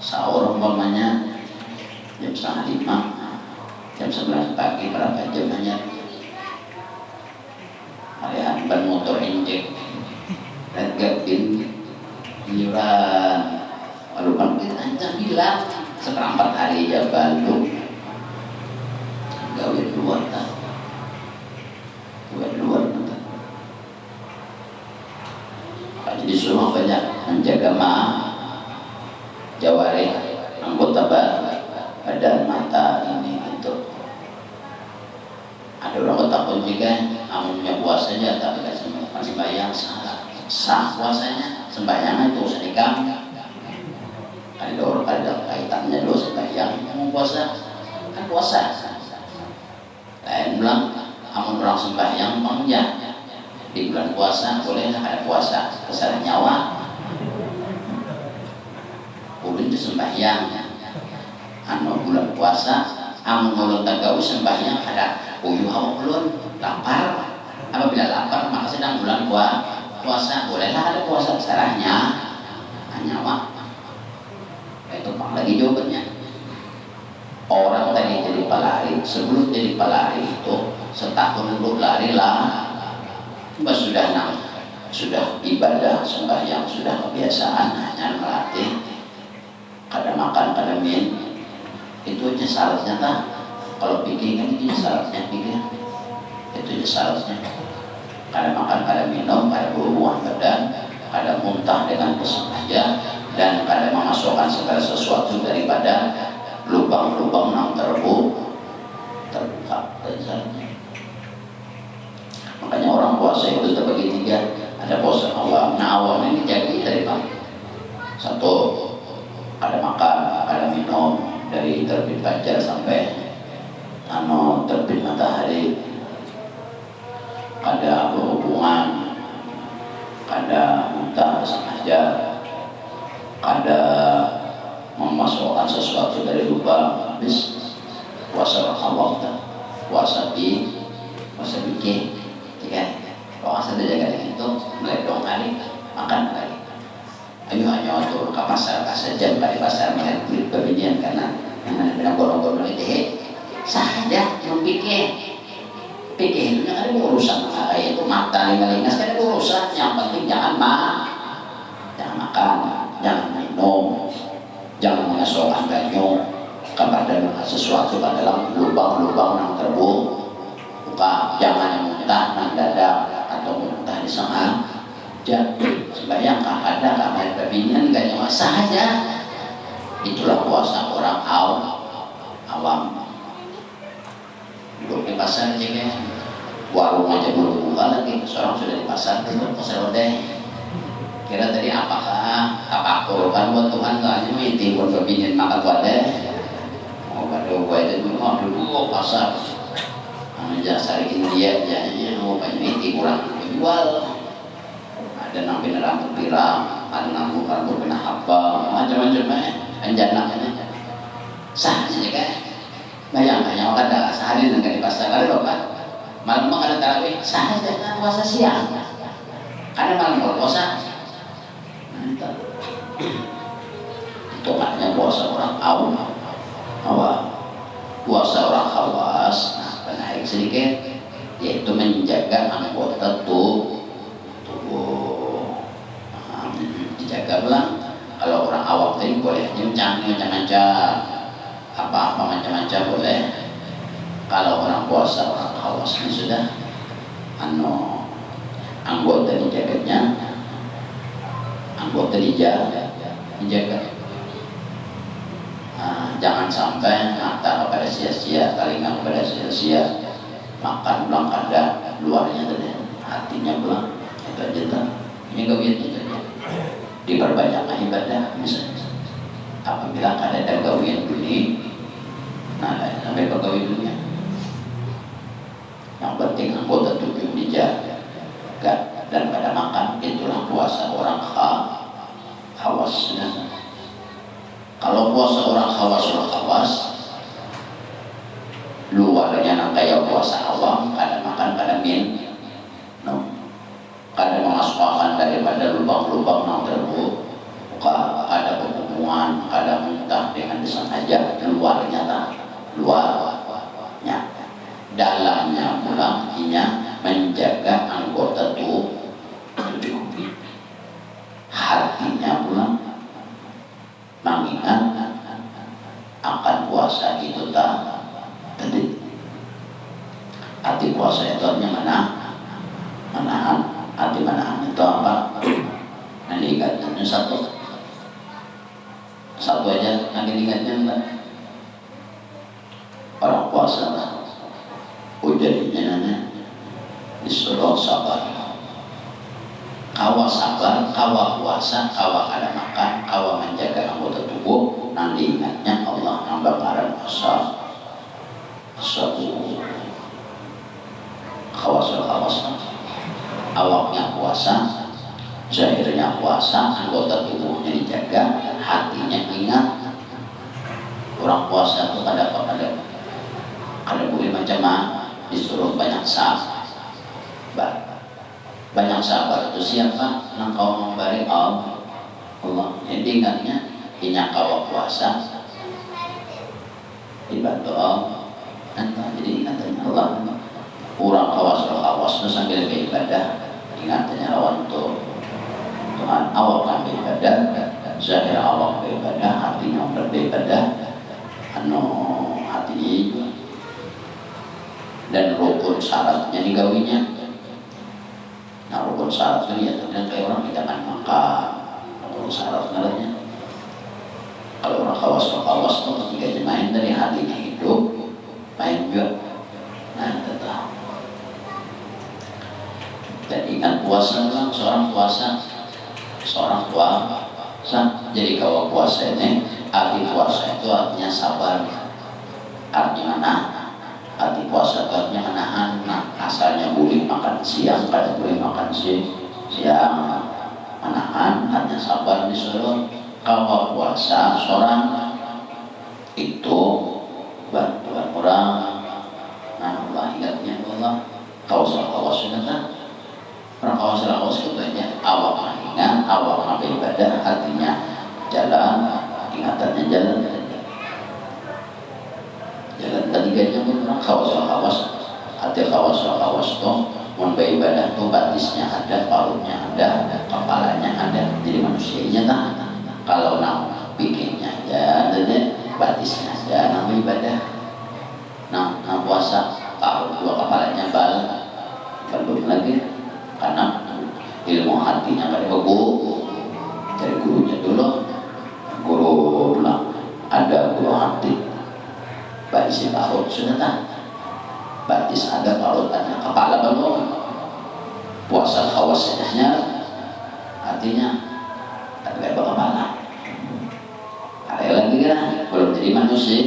[SPEAKER 1] sahur umpamanya jam 4:30, jam 11 pagi berapa jam hanya alihan ban motor injek dan gabin iuran lalu kan kita bilang seperempat hari ya bantu gawe luar jadi semua banyak menjaga jawari anggota badan mata ini gitu. Ada orang takut juga amunnya puasanya tapi masih bayang sah puasanya, sembahyang itu usah nikah. Ada orang ada kaitannya dulu sembahyang mau puasa kan puasa. Lain bilang amun orang sembahyang panjang di bulan puasa boleh ada puasa kesalahan nyawa boleh sembahyang bulan puasa amun ulun tagaw sembahyang ada uyuh awak ulun lapar, apabila lapar maka sedang bulan puasa bolehlah ada puasa kesalahannya nyawa. Itu pang lagi jawabannya. Orang tadi jadi pelari, sebelum jadi pelari itu setahun dulu lari lah. Mbak sudah ibadah sembahyang sudah kebiasaan hanya melatih kada makan kada minum itu aja syaratnya tak. Kalau pikir kan itu syaratnya pikir itu aja syaratnya kada makan kada minum kada berhubungan badan kada muntah dengan kesengaja dan kada memasukkan segala sesuatu daripada lubang-lubang yang terbuka syaratnya. Makanya orang puasa itu terbagi 3. Ada puasa awam. Nah awam ini jadi dari mana? 1, ada makan, ada minum dari terbit fajar sampai terbit matahari. Ada berhubungan, ada muntah sengaja, ada memasukkan sesuatu dari lubang. Habis puasa awam, puasa bikin. Kalau asal jaga itu meledong kali makan kali. Ayo hanya turun ke pasar saja di pasar melihat kulit pembelian karena bilang gorong-gorong itu saja yang pikir itu ada urusan kayak itu mata lingas kan ada urusan. Yang penting jangan makan, jangan minum, jangan mengasukkan ganyong kepada sesuatu ke dalam lubang-lubang yang terbuka, jangan muntah dan dadak atau muntah di sengaja. Sembahyang ada kamar babinyan gak nyawa saja. Itulah puasa orang awam. Duduk di pasar aja warung aja belum buka lagi, seorang sudah di pasar tutup pasar deh. Kira tadi apakah tapakur kan buat Tuhan kan ini buat babinyan makan wadah. Oh pada wadah mau dulu pasar. Jasa India jadinya mau banyak itu kurang jual. Ada nampi rambut pirang, ada rambut kena apa, macam-macam anjana sah saja kan. Bayang ada sehari dengan di pasar ada apa? Malam ada tarawih sah saja puasa siang. Ada malam berpuasa. Itu maknanya puasa orang awam. Puasa orang khawas. Naik sedikit yaitu menjaga anggota tubuh dijaga ulang. Kalau orang awam tadi boleh macam-macam apa-apa macam-macam boleh. Kalau orang puasa orang khawas ini sudah anggota dijaga. Jangan sampai mata kepada sia-sia, telinga kepada sia-sia, makan pulang kada luarnya tadi, hatinya pulang itu aja diperbanyak ibadah misalnya. Apabila ada gawian dunia, nah sampai pegawai dunia, yang penting anggota tubuh dijaga dan pada makan, itulah puasa orang khawas. Kalau puasa orang khawas luarnya nang kayak puasa awam, kadang makan kadang minum, kadang memasukkan daripada lubang-lubang nang terbuka, ada pembunuhan, kadang muntah dengan disengaja, luarnya dalamnya pula menjaga anggota tubuh, hatinya pula mengingat akan puasa itu tadi. Arti puasa itu artinya menahan. Arti menahan itu apa? Nanti ingatnya satu aja, nanti ingatnya enggak. Orang puasa lah, jadinya disuruh sabar. Kawa sabar, kawa puasa, kawa kada makan, kawa menjaga anggota tubuh. Nanti ingatnya Allah nambah ngaran puasa. Kawas awaknya puasa, zahirnya puasa, anggota tubuhnya dijaga, hatinya ingat. Orang puasa itu kada boleh macam-macam, disuruh banyak sabar. Banyak sabar itu siapa? Nang kau memberi Allah. Jadi ingatnya kau puasa dibantu Allah. Jadi ingatnya Allah. Kurang kawas itu sambil beribadah, ingatnya lawan untuk Tuhan. Awak kan beribadah, zahir awak beribadah, hatinya beribadah, hati dan rukun syaratnya digawinya. Nah rukun syarat itu ya dengan kayak orang kita kan makan, rukun syarat sebenarnya. Kalau orang kawas itu ketika main dari hatinya hidup, main juga. Nah tetap. Dan ingat puasa orang, seorang puasa. Jadi kalau puasa ini, arti puasa itu artinya sabar. Artinya arti puasa itu artinya menahan. Asalnya boleh makan siang, pada boleh makan siang, menahan, artinya sabar disuruh. Kalau puasa seorang itu bantuan orang. Nah Allah ingatnya Allah. Kau salah sudah kan? Orang kawas itu banyak awak mengingat, awak beribadah, hatinya jalan, ingatannya jalan ketiganya pun orang kawas. Hati kawas itu mun beribadah itu batisnya ada, palutnya ada, kepalanya ada. Jadi manusianya kalau nak bikinnya aja, jadi batisnya ada, nama ibadah. Nah puasa palut dua kepalanya belum lagi. Karena ilmu hatinya pada dari gurunya dulu, guru bilang ada guru hati, batis palut sudah batis ada, palut ada, kepala belum. Puasa kawas saja hatinya tapi ada kepala. Ada lagi kan belum jadi manusia,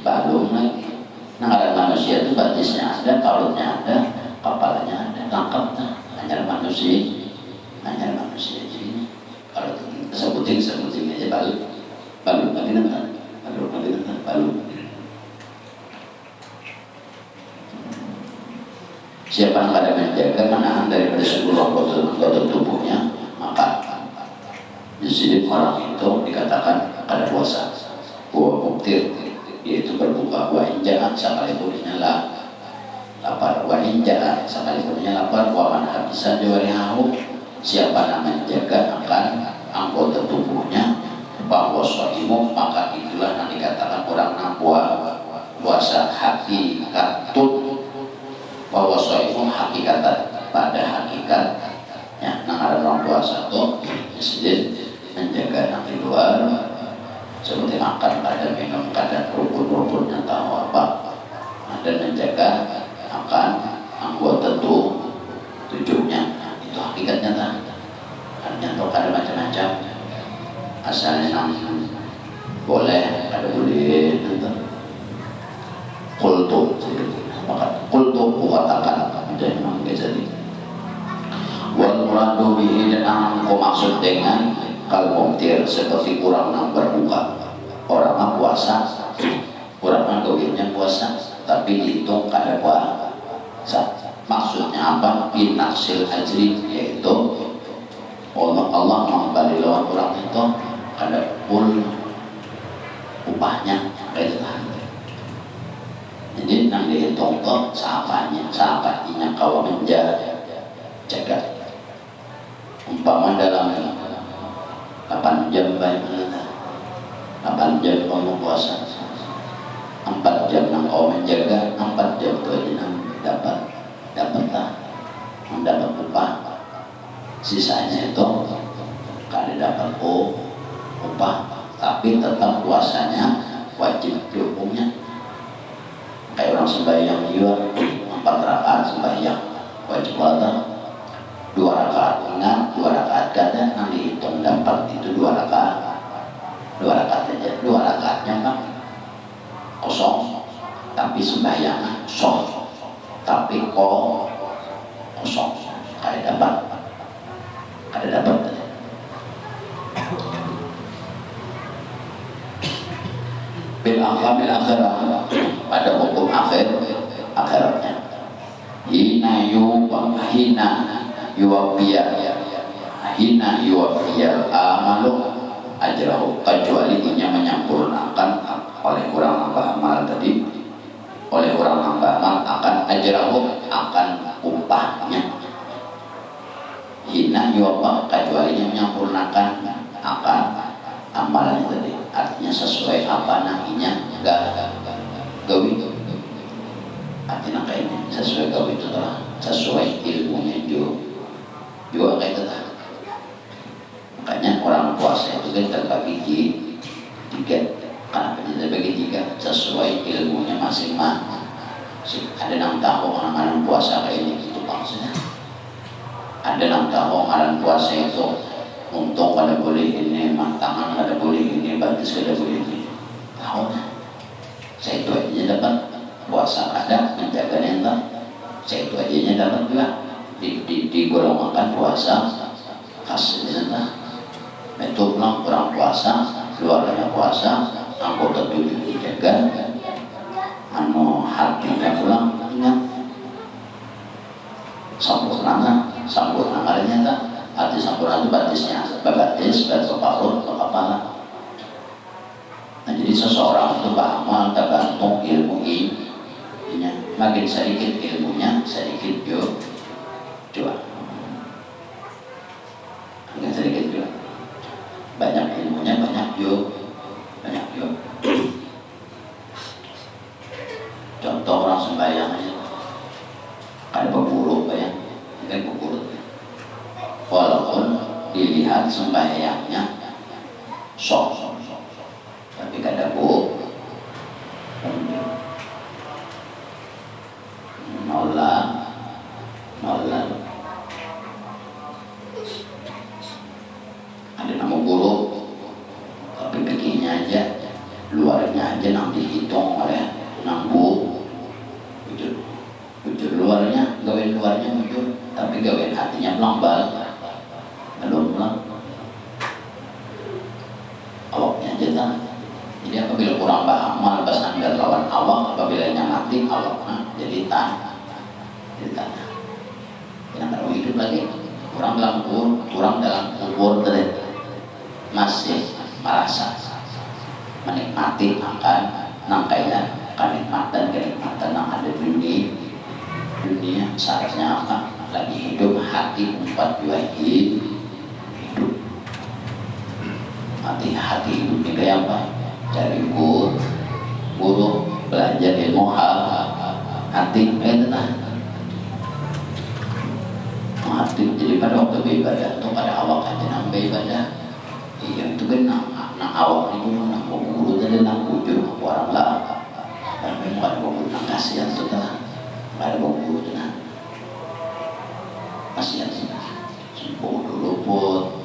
[SPEAKER 1] belum lagi. Nah ada manusia itu batisnya ada, palutnya ada, kepalanya ada, lengkap hanya manusia. Jadi kalau kita sebutin aja balut lagi nanti balut. Siapa yang pada menjaga menahan daripada seluruh anggota tubuhnya, maka di sini orang itu dikatakan pada puasa. Muftir yaitu berbuka wa inja'at sekalipun lapar, wa inja'at sekalipun lapar, wa man habisa jawarihahu, siapa yang menjaga akan anggota tubuhnya bahwa sohimu, maka itulah yang dikatakan orang puasa hakikatun, bahwa sohimu hakikatan pada hakikatnya. Nah ada orang puasa itu disini menjaga nanti luar seperti makan, kadang minum, kadang rukun-rukunnya tahu apa, dan menjaga akan anggota tubuhnya. Itu hakikatnya hanya untuk ada macam-macam asalnya nang boleh ada boleh kultu maka kultu katakan dan memang jadi wal muradu bihi dan aku maksud dengan kal mumtir seperti orang yang berbuka orang yang puasa orang yang gawinnya puasa tapi dihitung kada puasa maksudnya apa binaksil ajri yaitu Allah mengembali lawan orang itu kada pun upahnya itu. Jadi nang dihitung tuh sahabatnya kau menjaga umpama dalam 8 jam baik 8 jam kau puasa 4 jam nang kau menjaga 4 jam tu aja nang mendapat upah sisanya itu kada dapat upah tapi tetap puasanya wajib dihukumnya kayak orang sembahyang juga 4 rakaat sembahyang wajib puasa 2 rakaat ingat 2 rakaat kada yang dihitung dapat itu 2 rakaat aja 2 rakaatnya kan kosong tapi sembahyang sah tapi kosong kada dapat bil akhirah pada hukum akhiratnya hina yuwafiyal amalu ajrahu kecuali inya menyempurnakan oleh orang nambah amal tadi oleh orang nambah amal akan ajrahu akan upahnya hina yuwafah kecuali inya menyempurnakan akan amalannya tadi artinya sesuai apa nahinya gawi artinya kayaknya sesuai gawi itu telah sesuai ilmunya juga kayak itu lah makanya orang puasa itu kan terbagi 3 karena terbagi 3 sesuai ilmunya masing-masing ada yang tahu orang puasa kayak ini gitu maksudnya ada yang tahu orang puasa itu untung kada boleh ini, tangan kada boleh ini, batis kada boleh ini. Tahu nah? Saya itu aja dapat puasa kada menjaga nenta. Saya itu aja dapat juga digolongkan puasa khas nenta. Itu pulang orang puasa, keluarganya puasa, anggota tubuh dijaga. Hatinya pulang ingat sempurna nenta. Arti sempurna itu batisnya batis separuh atau kepala. Nah jadi seseorang itu beramal tergantung ilmunya. Makin sedikit ilmunya sedikit juga. Makin sedikit juga. Banyak ilmunya banyak juga. Contoh orang sembahyang aja. Ada pemburu bayang, kan pemburu. Walaupun dilihat sembahyangnya sok tapi kada nolak ada nama guru tapi bikinnya aja luarnya aja nang dihitung oleh nanggu bujur luarnya gawain luarnya bujur tapi gawain hatinya melambal belum lah awaknya aja tak. Jadi apabila kurang amal pas anda lawan awak apabila mati awaknya jadi tanah yang kalau hidup lagi kurang dalam kubur tadi masih merasa menikmati akan nangkaian kenikmatan yang ada di dunia seharusnya apa lagi hidup hati 4 juga hidup hati hidupnya kayak apa cari guru belajar ilmu hati itu hati jadi pada waktu beribadah atau pada awak aja nang beribadah iya itu kan nang awak itu nang guru tadi nang bujur orang lah dan memang ada guru nang kasihan itu lah ada guru itu nang kasihan sembuh dulu pun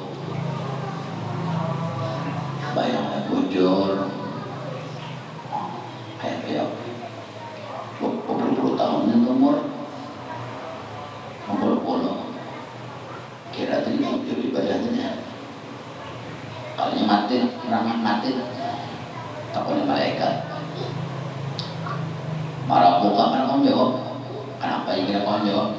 [SPEAKER 1] kira tadi bujur ibadahnya. Kalau mati, orang mati, takutnya malaikat. Marah buka kan kamu jawab. Kenapa yang kira kamu jawab?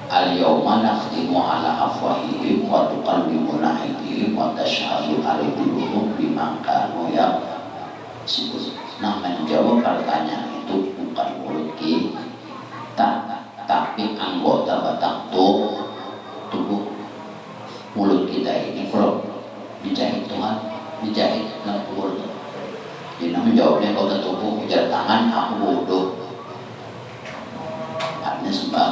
[SPEAKER 1] Al-yawma nakhtimu ala afwahihim wa tukallimuna aydihim wa tashhadu arjuluhum bima kanu yaksibun. Nah, menjawab pertanyaan itu bukan mulut kita, tapi anggota batang tubuh. Mulut kita ini kalau dijahit Tuhan, dijahit dalam kubur. Jadi menjawabnya anggota tubuh, ujar tangan, aku bodoh. Artinya sembah.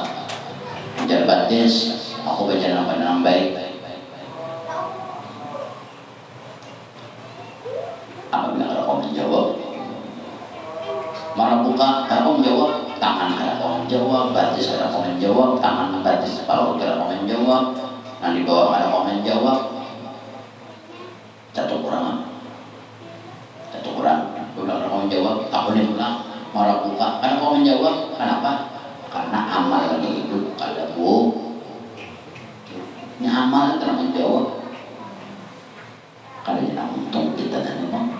[SPEAKER 1] Ujar batis, aku baca nama baik. Apabila kalau kau menjawab, marah buka, kalau kau menjawab, tangan kalau kau menjawab, batis kalau kau menjawab, tangan batis kalau kau menjawab, nanti bawah kalau kau menjawab, satu kurang. Kalau kau menjawab, aku ini pulang, marah buka, kalau kau menjawab, kenapa? Karena amalnya itu kada ini amal telah menjawab. Kada jangan untung kita dan memang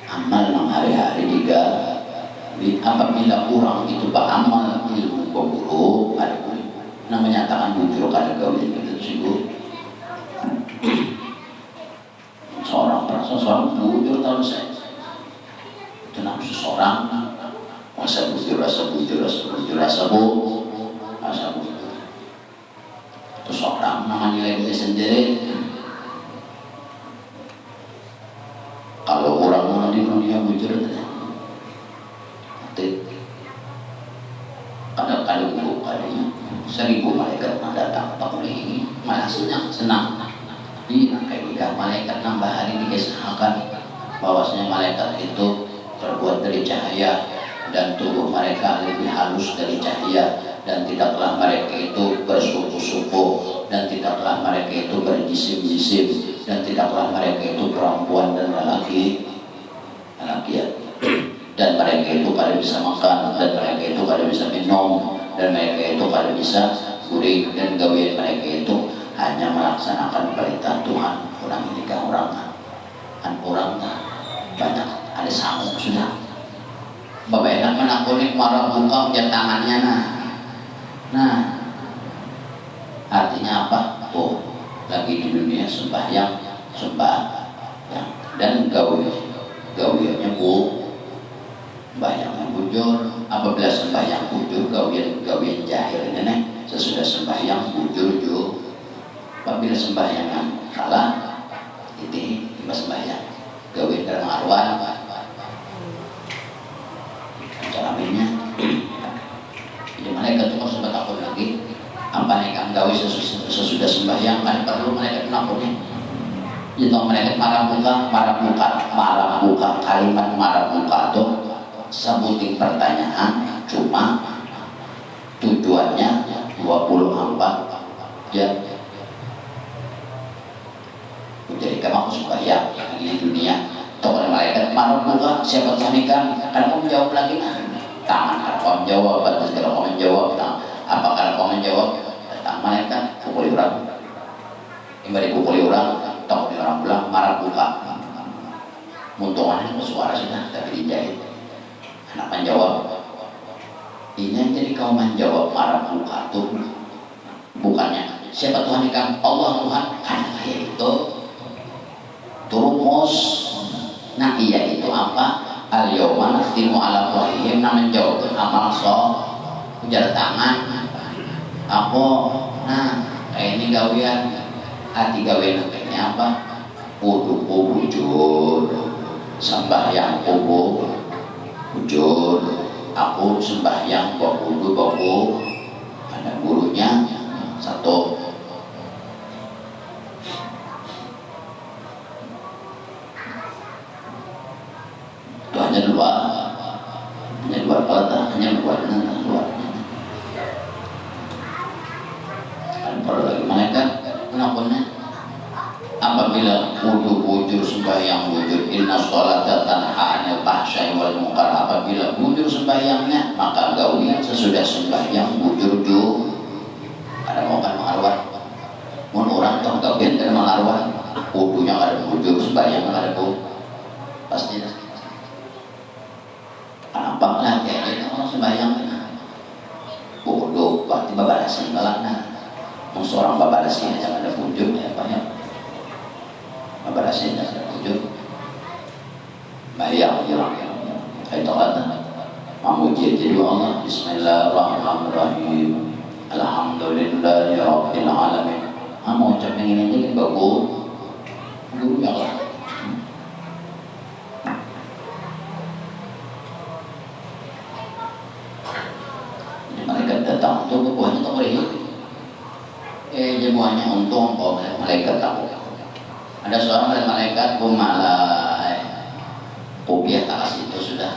[SPEAKER 1] amal yang hari-hari apabila kurang itu beramal ilmu buruk ada pun yang menyatakan bujur kada gawe itu sibuk. Seorang bujur tahu saya itu nafsu seorang rasa bujur terus orang menilai diri sendiri. Kalau orang di dunia bujur kadang-kadang buruk adanya 1000 malaikat datang tak boleh ini malah senang kayak malaikat nambah hari dikisahkan bahwasanya malaikat itu terbuat dari cahaya dan tubuh mereka lebih halus dari cahaya, dan tidaklah mereka itu bersuku-suku, dan tidaklah mereka itu berjisim-jisim, dan tidaklah mereka itu perempuan dan lelaki ya. Dan mereka itu kada bisa makan, dan mereka itu kada bisa minum, dan mereka itu kada bisa guring, dan gawean mereka itu hanya melaksanakan perintah Tuhan. Orang ini kan orang banyak ada sanggup sudah. Bapak enak menakuni marah buka ujar tangannya nah artinya apa? Oh, lagi di dunia sembahyang dan gawiannya sembahyangnya bujur. Apabila sembahyang bujur gawian jahil ini sesudah sembahyang bujur juga. Apabila sembahyang salah itu sembahyang gawian dalam arwah caranya. Jadi malaikat itu harus bertakut lagi apa yang gawe sesudah sembahyang kan perlu malaikat menakutnya. Jadi malaikat marah buka kalimat marah buka itu sebutin pertanyaan cuma tujuannya 24 jam. Jadi kamu sembahyang di dunia oleh malaikat marah buka siapa tahnikan kan kamu menjawab lagi tangan kalau kamu menjawab batas kalau kamu menjawab apa kalau kamu menjawab datang malaikat pukuli orang kembali pukuli orang tahu di orang pulang marah buka muntungannya suara sudah tapi dijahit anak menjawab ini jadi kau menjawab marah buka tuh bukannya siapa Tuhan ikan Allah Tuhan hanya kayak itu turumus. Nah iya itu apa? Al-yawma nakhtimu ala afwahihim, nah menjawab itu amal ujar tangan aku kayak ini gawian hati gawian ini apa? Wuduku bujur sembahyang bujur aku sembahyang wudu ada gurunya satu. Hanya dua kata hanya luar. Dan kalau lagi malaikat kenapa? Apabila wudu bujur sembahyang bujur inna sholata tanha 'anil fahsya'i wal munkar, apabila bujur sembahyangnya maka gawian sesudah sembahyang bujur juga. Ada mau kan mengarwah babarasinya jangan ada wujud ya banyak babarasinya jangan ada wujud bayang itu kata memuji jadi Allah. Bismillahirrahmanirrahim, alhamdulillahi rabbil alamin. Mau ucap yang ini kan bagus guru ya Allah. Malaikat datang untuk buahnya tak boleh jemuahnya untung kok malaikat tahu. Ada seorang dari malaikat pun malah kopiah tak kasih itu sudah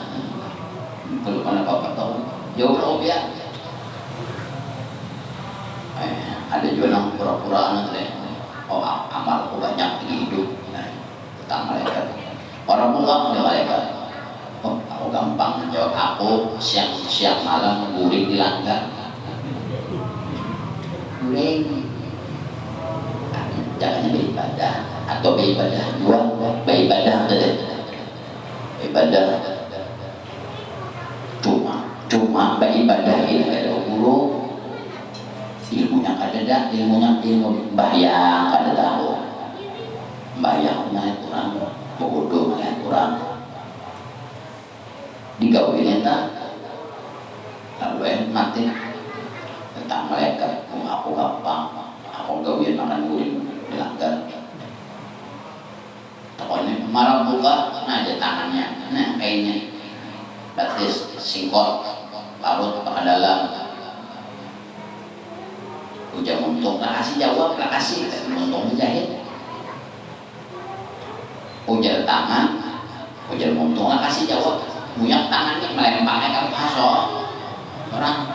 [SPEAKER 1] belum pernah bapak tahu jauh kopiah. Ada juga yang pura-pura anak oh amalku banyak di hidup tentang malaikat. Orang pulang ada malaikat. Oh, aku gampang menjawab, aku siang malam guring di langgar. Guring jangan beribadah atau beribadah dua beribadah ibadah cuma beribadah ini ada guru ilmunya kada ilmu bayang kada tahu bayangnya kurang bodohnya kurang digawin tak lalu mati tentang malaikat aku gampang aku gawin makan guring dilanggar pokoknya marah buka nah ada tangannya nah kayaknya berarti singkot larut ke dalam ujar muntung lah kasih jawab lah kasih muntung menjahit ujar tangan ujar muntung lah kasih jawab punya tangannya melemparnya ke pasok orang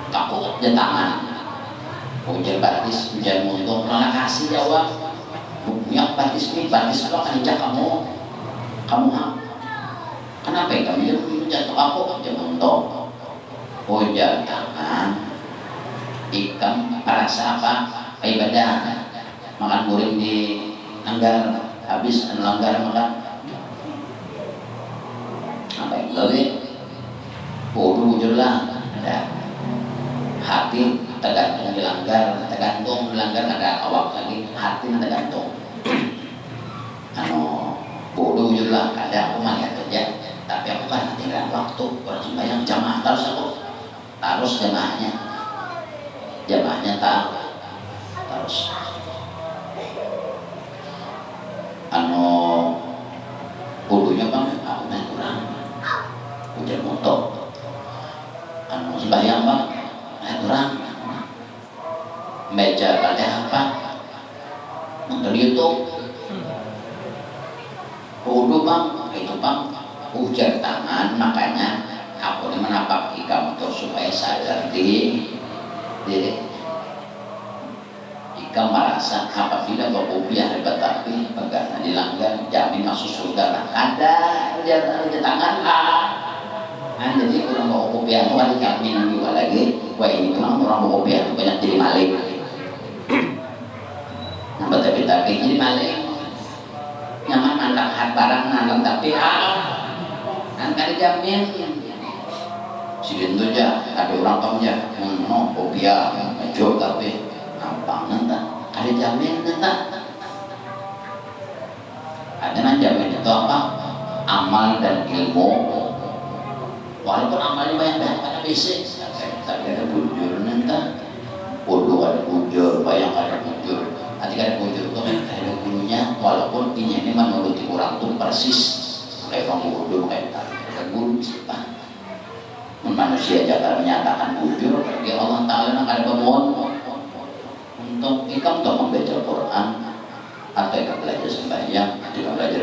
[SPEAKER 1] takut di tangan ujar batis ujar muntung lah kasih jawab punya batis ini batis apa kan injak kamu kenapa ya kamu jatuh aku ujar muntung ujar tangan ikan merasa apa ibadah makan guring di langgar habis langgar makan apa yang gawe bodoh wujudlah ada hati tergantung di langgar ada awak lagi hati tergantung bodoh wujudlah ada aku mah kerja tapi aku kan tinggal waktu orang sembahyang jamaah terus jamaahnya tak terus bodohnya bang aku main kurang ujar motor sembahyang bang kurang meja kali apa nonton YouTube bodoh bang itu bang ujar tangan makanya aku ini menapak ikam untuk supaya sadar diri ikam merasa apabila berkopiah hebat tapi pegangan dilanggar jamin masuk surga lah ada di tangan jadi orang bawa kopiah itu ada jamin juga lagi wah ini memang orang bawa kopiah itu banyak jadi maling tapi jadi maling nyaman mandang hat barang nanam tapi kan kada jamin situ aja ada orang kamu ya kopiah maju tapi nampang nanti ada jamin nanti ada jamin itu apa amal dan ilmu walaupun amalnya banyak pada basic tapi ada bujur nanti bodoh ada bujur bayang ada bujur nanti ada bujur itu kan ada gurunya walaupun ini menuruti orang itu persis kayak orang bodoh kayak ada guru manusia jangan menyatakan bujur bagi Allah Ta'ala yang ada pemohon untuk ikam untuk membaca Quran atau ikam belajar sembahyang juga belajar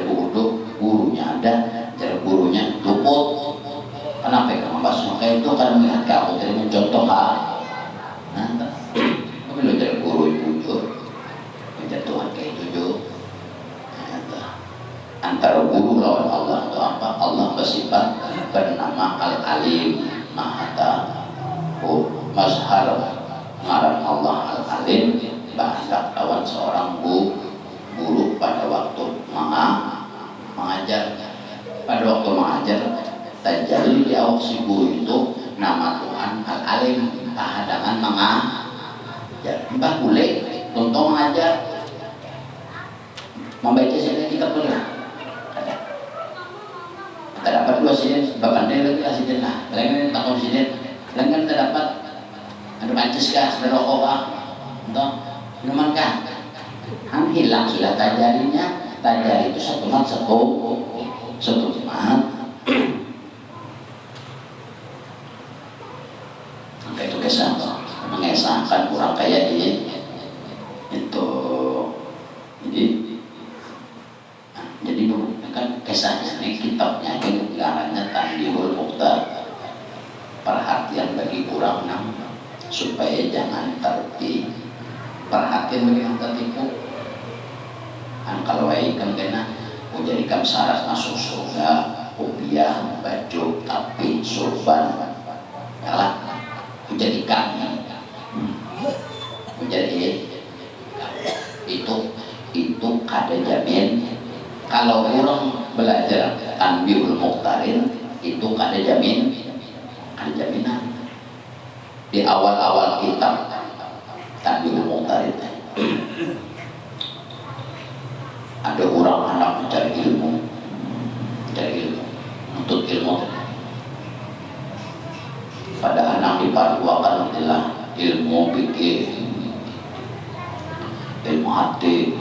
[SPEAKER 1] gurunya ada cara gurunya luput kenapa ikam membahas maka itu akan melihat kamu dari mencontoh kamu belajar guru bujur belajar Tuhan kayak jujur antara guru lawan Allah itu apa Allah bersifat bernama Al-Alim Maha Tahu Mazhar ngaran Allah Al-Alim bahandak lawan seorang guru pada waktu mengajar pada waktu mengajar tajalli di awak si guru itu nama Tuhan Al-Alim tahadangan Ya, mbah boleh, contoh mengajar, membaca sini kita boleh. Kita dapat 2 sini, bapak pandai lagi sini lah. Kalian takut sini, kalian kita dapat ada mancis kah, ada rokok kah, atau minuman kah? Hilang sudah tajarinya. Tajari itu 1 mat 1 mat. Maka itu kisah mengesahkan orang kaya ini itu. Jadi kan kisahnya ini, kitabnya ini garanya Tandihul Mukhtar, perhatian bagi orang enam supaya jangan tertipu. Perhatian bagi yang tertipu kalau ikan kena menjadikan syarat masuk surga kopiah baju tapi surban kalah menjadikan menjadi itu kada jamin. Kalau orang belajar Tanbihul Mukhtarin itu kada jamin, kada jaminan di awal-awal kitab Tanbihul Mukhtarin ada orang anak mencari ilmu, untuk ilmu. Pada anak dipaduakan adalah ilmu fikih, ilmu hati,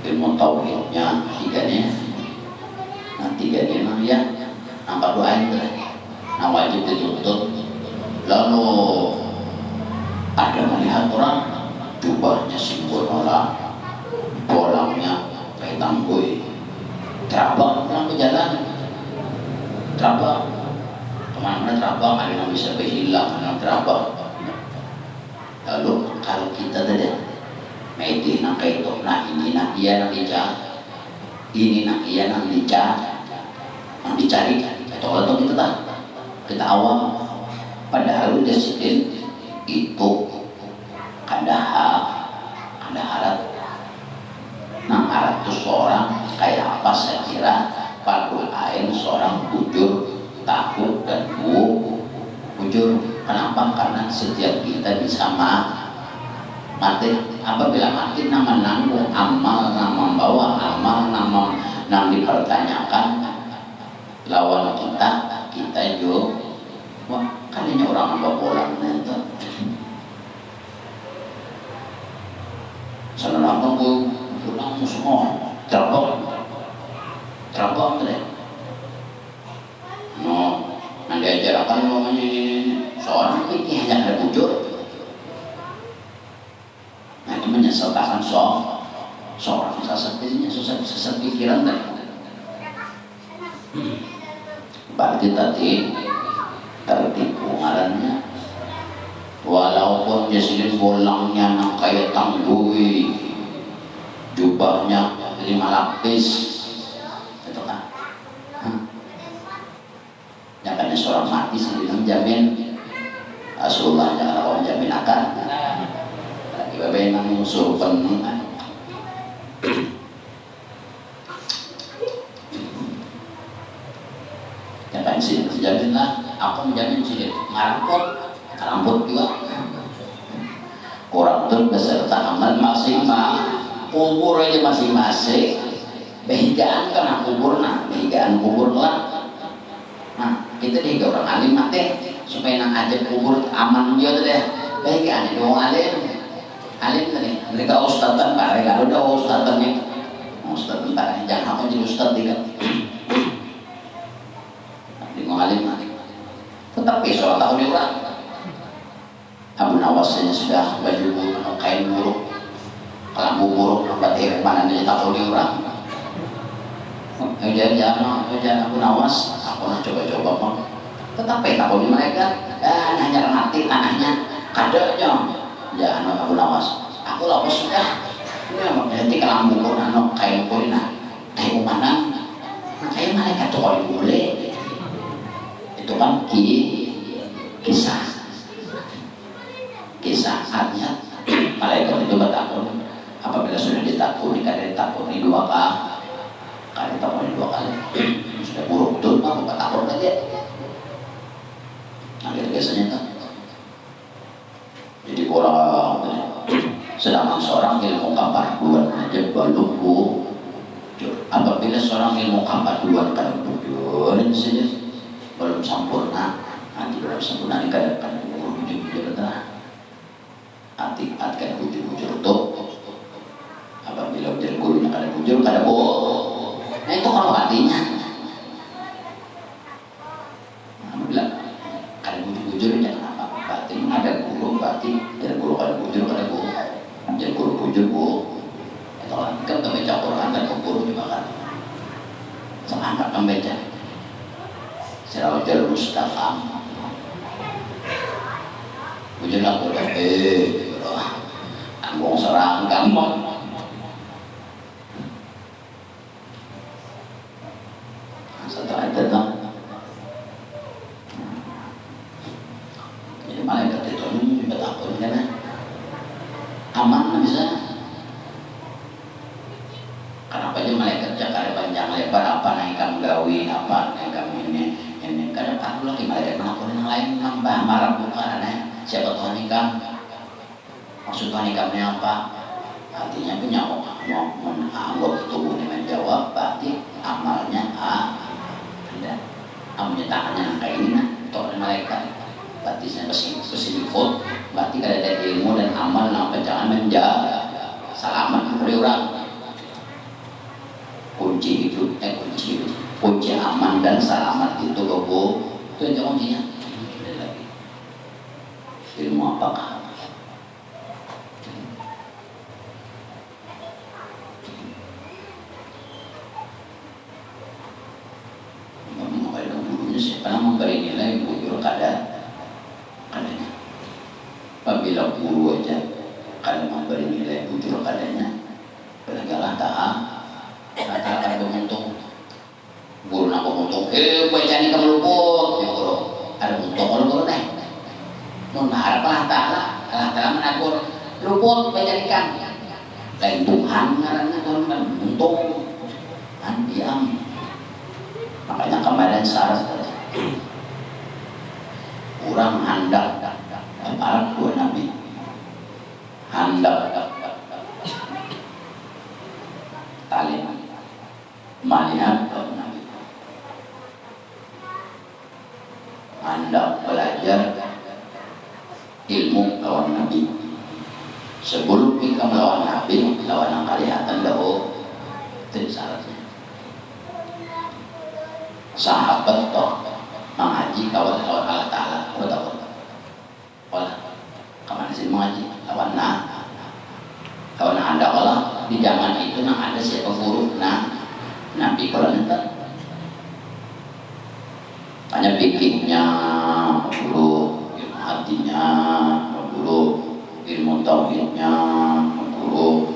[SPEAKER 1] ilmu tauhidnya, tiganya. Nah, tiganya ya, nampak doain lagi. Nah, wajib dituntut. Lalu ada melihat orang jubahnya simbol orang, bolangnya kayak tanggui, terabang pulang ke jalan, terabang kemana-mana, terabang, ada yang bisa berhilang, ada yang terabang. Lalu kalau kita tadi medih nak kayak itu, nah ini nak dia nak dicari, ini nak dia nak dicari, atau kita awam, padahal udah sidin itu ada harap. Nah, harap itu seorang kayak apa saya kira Fardul Ain, seorang bujur, takut dan bujur. Kenapa? Karena setiap kita bisa mati. Apabila mati nama nanggung amal, nama membawa amal, nama dipertanyakan lawan kita juga. Wah, kalinya orang apa pulang itu. Salah nanggung pulang semua terabang deh. No, nanti ajarkan namanya seorang ini hanya ada bujur. Nah, itu menyesalkan seorang sesat pikiran tadi. Berarti tadi tertipu ngarannya. Walaupun jadi bolangnya nang kayak tanggui, jubahnya 5 lapis, itu kan. Jangan seorang mati sendiri menjamin, Rasulullah jangan orang menjamin akan. Lagi bapak yang musuh penuh. Jangan sih menjamin lah, aku menjamin sih ngaramput juga. Orang tuh beserta amal masing-masing, kubur aja masing-masing. Behigaan kena kubur, behigaan kubur lah. Nah, kita dihiga orang alim mati supaya nang aja kubur aman dia tuh deh. Behigaan itu orang alim tadi. Mereka ustadzan parah, kalau udah ustadzannya, parah jangan apa jadi ustadz juga. Di orang alim mati. Tetapi soal tahun ini orang Abu Nawasnya sudah baju kain buruk, kelambu buruk, berarti mana dia tak tahu orang. Jangan Abu Nawas, aku nak coba-coba pun. Tetapi tak tahu mereka, nanya mati tanahnya, kadanya. Jangan Abu Nawas, aku lapor sudah. Ini berarti kelambu buruk, kain buruk, kain mana? Kain mereka tu kalau boleh. Itu kan kisah artinya malaikat itu bertakun. Apabila sudah ditakuni, kadang ditakuni 2 kali, ditakuni 2 kali sudah buruk betul, maka bertakun aja. Nah, biasanya kan jadi orang seorang ilmu kepaduan aja belum bujur. Apabila seorang ilmu kepaduan kan bujur saja belum sempurna, nanti belum sempurna ini kadang-kadang bujur dah. Hati-hati kan bujur tuh. Apabila ujar gurunya kadang bujur kadang bohong. Nah itu kalau hatinya. Alhamdulillah kadang bujur jangan apa. Batin ada guru batin, dan guru kadang bujur kadang bohong. Jadi guru bujur bohong. Itu kan membaca Quran dan guru juga kan. Semangat membaca. Siratul Mustaqim. Bujur lah guru. Anggung serang gampang. Setelah itu tak. Jadi malaikat itu juga takut kan? Aman bisa. Kenapa aja malaikat jakar panjang lebar apa naik kamu gawi apa naik kamu ini kadang takut lagi malaikat melakukan yang lain nambah marah bukan siapa Tuhan nikam maksud Tuhan nikamnya apa artinya punya mau anggota tubuh dengan jawab berarti amalnya ada amalnya tangannya kayak ini nah Tuhan malaikat berarti saya spesifik berarti ada ilmu dan amal nampak jangan menjaga selamat dari orang kunci hidup kunci aman dan selamat itu logo itu yang kuncinya lagi ilmu apakah pernah memberi nilai bujur kadanya apabila guru aja kadang memberi nilai bujur kadanya beragalah tahan kata beruntung guru nak beruntung baca ni kamu luput ya guru ada untung kalau guru naik mun harap lah ta'ala menakur luput baca ni kan lain Tuhan ngaranna guru untung kan diam makanya kemarin syarat kurang handal para dua nabi handal talim melihat nabi handal belajar ilmu lawan nabi sebelum kita melawan nabi lawan yang kelihatan dahulu itu syaratnya sahabat toh mengaji kawan Allah Ta'ala betul kemana sih mengaji kawan kawan anda Allah di zaman itu ada siapa guru Nabi kalau nanti hanya bikinnya dulu ilmu hatinya dulu ilmu tauhidnya dulu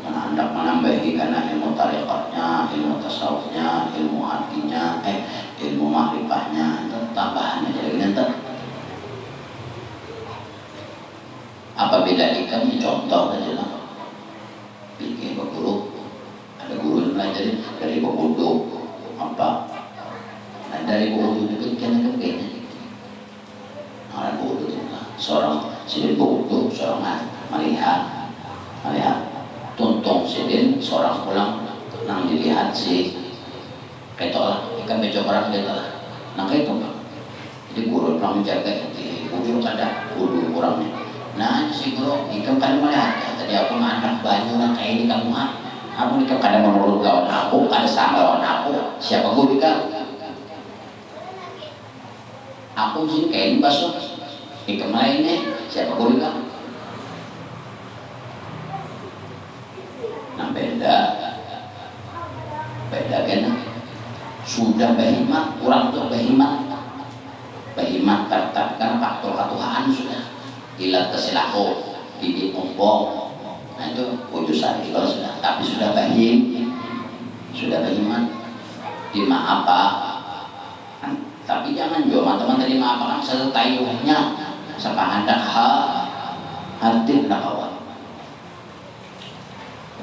[SPEAKER 1] menandak menambahi karena ilmu tarekatnya ilmu tasawufnya ilmu hatinya ilmu makrifahnya itu tambahan aja nanti apabila ikan contoh saja lah bikin guru ada guru yang belajar dari buku apa nah dari buku itu kan kayaknya orang buku itu seorang sidin buku seorang melihat tuntung sidin seorang pulang nang dilihat si ketolah ikan bejo orang ketolah nang itu jadi guru pulang menjaga di ujung ada guru kurangnya nah si guru ikan kan melihat tadi aku anak banyu nang kayak ini kamu aku nikah kadang menurut lawan aku ada sama lawan aku siapa guru ikan aku sini kayak ini basuh ikan lainnya siapa guru ikan nah beda kan sudah behimat kurang tuh behimat karena faktor ketuhaan sudah ilat kesilaku bibit umpong nah itu ujusan kalau sudah tapi sudah behimat lima apa tapi jangan juga teman-teman terima apa kan satu tayuhnya sepahandak hati nak kawan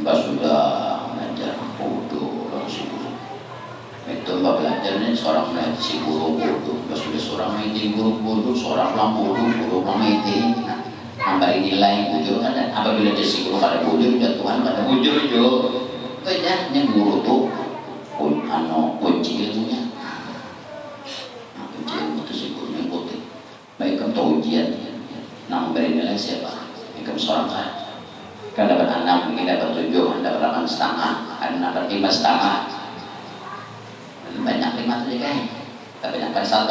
[SPEAKER 1] mbak sudah belajar bodoh langsung itu mbak belajarnya seorang belajar si guru bodoh mbak sudah seorang meeting guru bodoh seorang pulang bodoh guru pulang meeting ambari nilai bujur kan, apabila dia si guru pada bujur dan Tuhan pada bujur juga kayaknya ini guru tuh kunci ilmunya. Nah, kunci ilmu itu si guru yang putih baik ketua ujian nah memberi nilai siapa ikut seorang kan dapat 6, mungkin dapat 7, dapat 8,5, ada dapat 5,5, banyak 5 tadi kan tapi yang kan 1.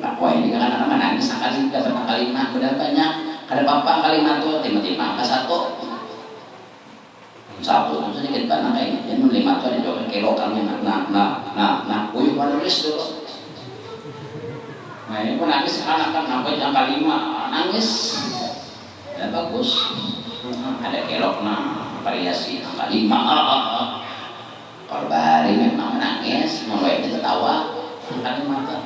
[SPEAKER 1] Nah, wah ini kan anak-anak menangis sekali dapat angka 5, udah banyak ada papa angka 5 tuh tiba-tiba angka 1 itu sedikit banget kayaknya yang 5 tuh ada juga kelokannya nah uyuh menulis dulu. Nah ini pun nangis anak kan sampai angka 5 nangis ya bagus ada kelok variasi angka 5 kalau bahari memang menangis mulai ketawa angka 5 tuh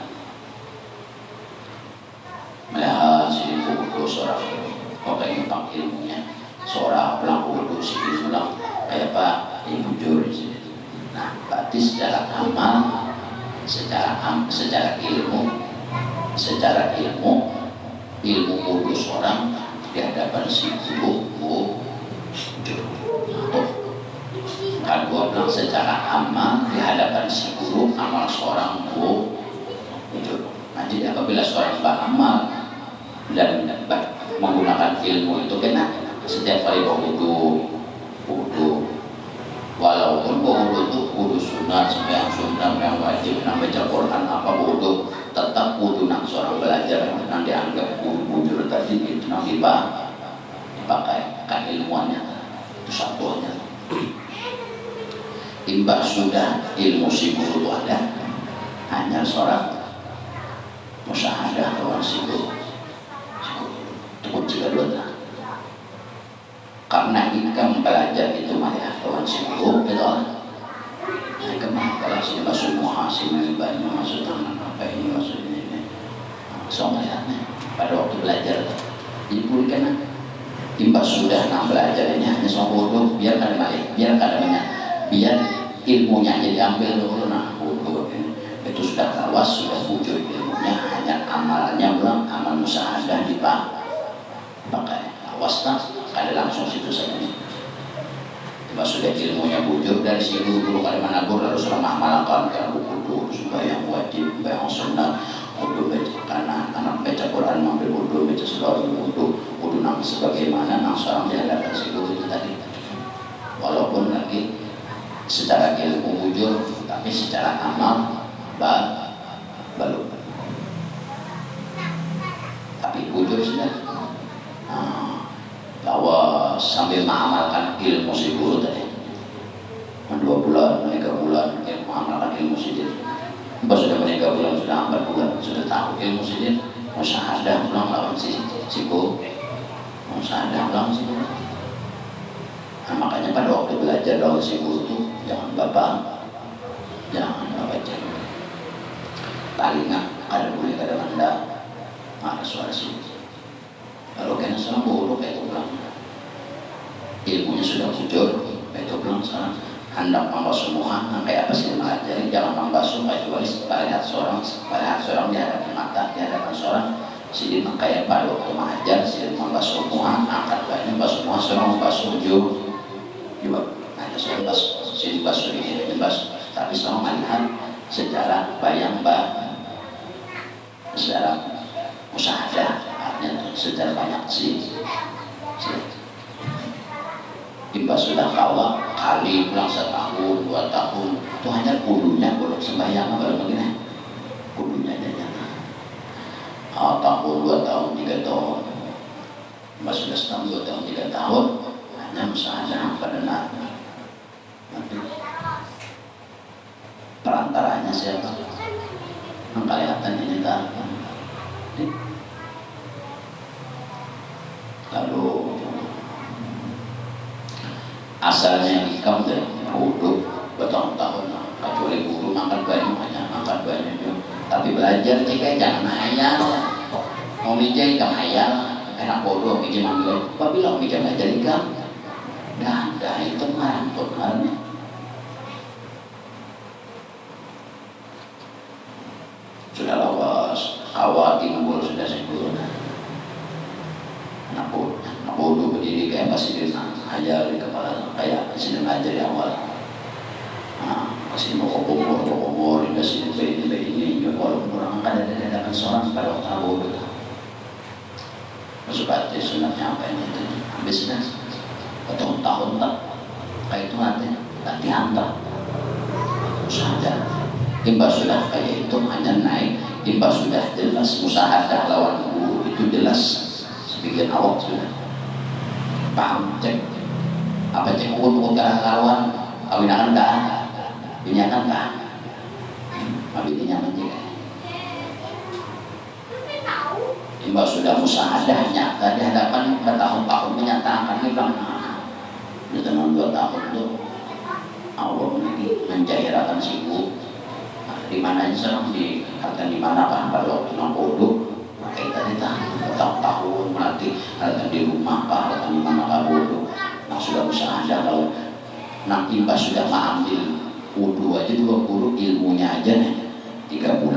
[SPEAKER 1] melihat si buku seorang pokoknya tentang ilmunya seorang pelaku wudhu si bilang kayak apa jujur di sini. Nah berarti secara amal secara ilmu wudhu seorang di hadapan si guru jujur. Kan gua bilang secara amal di hadapan si guru amal seorang jujur. Nah jadi apabila seorang beramal dan menggunakan ilmu itu kena setiap kali wudhu walaupun wudhu itu wudhu sunat sembahyang sunat yang wajib baca Quran apa wudhu tetap wudhu nak seorang belajar yang dianggap wudhu tadi itu nanti dipakai kan ilmuannya itu satuannya. Imbas sudah ilmu si guru itu ada hanya seorang musyahadah lawan si guru itu kunci kedua. Karena ikam belajar itu melihat lawan si guru itu kalau si masuk muhasib banyak masuk tangan apa ini masuk ini so melihatnya pada waktu belajar jadi guru kan imbas sudah belajar ini hanya soal bodoh biar ilmunya jadi ambil dulu bodoh itu sudah tawas sudah wujud ilmunya hanya amalnya belum amal musyahadah dipakai awas ada langsung situ saja. Sudah ilmunya bujur dari si guru kali manabur harus ramah malakan kan wudhu sembahyang wajib sembahyang sunnah wudhu karena anak baca Quran mampu wudhu baca surah wudhu nang sebagaimana nang seorang di hadapan si guru itu tadi walaupun lagi secara ilmu bujur tapi secara amal belum tapi bujur sudah bahwa sambil mengamalkan ilmu si guru tadi 2 bulan, 3 bulan mengamalkan ilmu si dia sudah 3 bulan, sudah 4 bulan sudah tahu ilmu si dia musyahadah pulang lawan si guru musyahadah pulang si guru nah, makanya pada waktu belajar lawan si guru itu jangan bapak paling ada boleh ada anda ada suara si kalau kena seorang bodoh kayak itu pulang ilmunya sudah bujur kayak itu pulang sekarang hendak membasuh semua kayak apa sih mengajari jangan membasuh kecuali melihat seorang di hadapan mata di hadapan seorang sini kayak pada waktu mengajar sini membasuh semua angkat banyak membasuh semua seorang membasuh juga ada seorang basuh sini basuh ini basuh tapi seorang melihat secara bayang secara musyahadah secara banyak imbas sudah kawa kali pulang 1 tahun 2 tahun itu hanya kudunya belum sembahyang baru begini kudunya aja tahun 2 tahun 3 tahun imbas sudah setahun 2 tahun 3 tahun hanya musyahadah pada nanti perantaranya siapa yang kelihatan ini tak lalu asalnya ikam dari wudhu bertahun-tahun kecuali guru angkat banyak hanya angkat banyak tapi belajar jika jangan hayal mau mijai ikam hayal enak bodoh mijai manggil apa bilang mijai belajar ikam nggak ada itu ngarangkut ngarangnya sudah lawas awal timbul sudah nak bodoh berdiri kayak pasti dia ajar di kepala kayak sedang ajar di awal. Masih mau kubur, dikasih ini, walaupun orang kan ada seorang pada waktu bodoh. Masuk sunatnya apa ini itu? Habis dah, tahun tak, kayak itu latihan tak, sadar. Imba sudah kayak itu hanya naik, imba sudah jelas musahadah lawan guru itu jelas sebagian awak sudah paham cek apa cek ukut lawan awinakan dah, binyakan dah, abidnya menjaga. Imba sudah musahadah nyata di hadapan bertahun-tahun menyatakan ini bang, di tahun 2 tahun itu Allah mencairkan siku. Di mana aja sekarang di mana kan pada waktu 60 pakai tadi tahun-tahun melatih di rumah pak di mana kabodo nah sudah musahadah kalau nak imba sudah mengambil wudu aja 2 guru ilmunya aja nih 3 bulan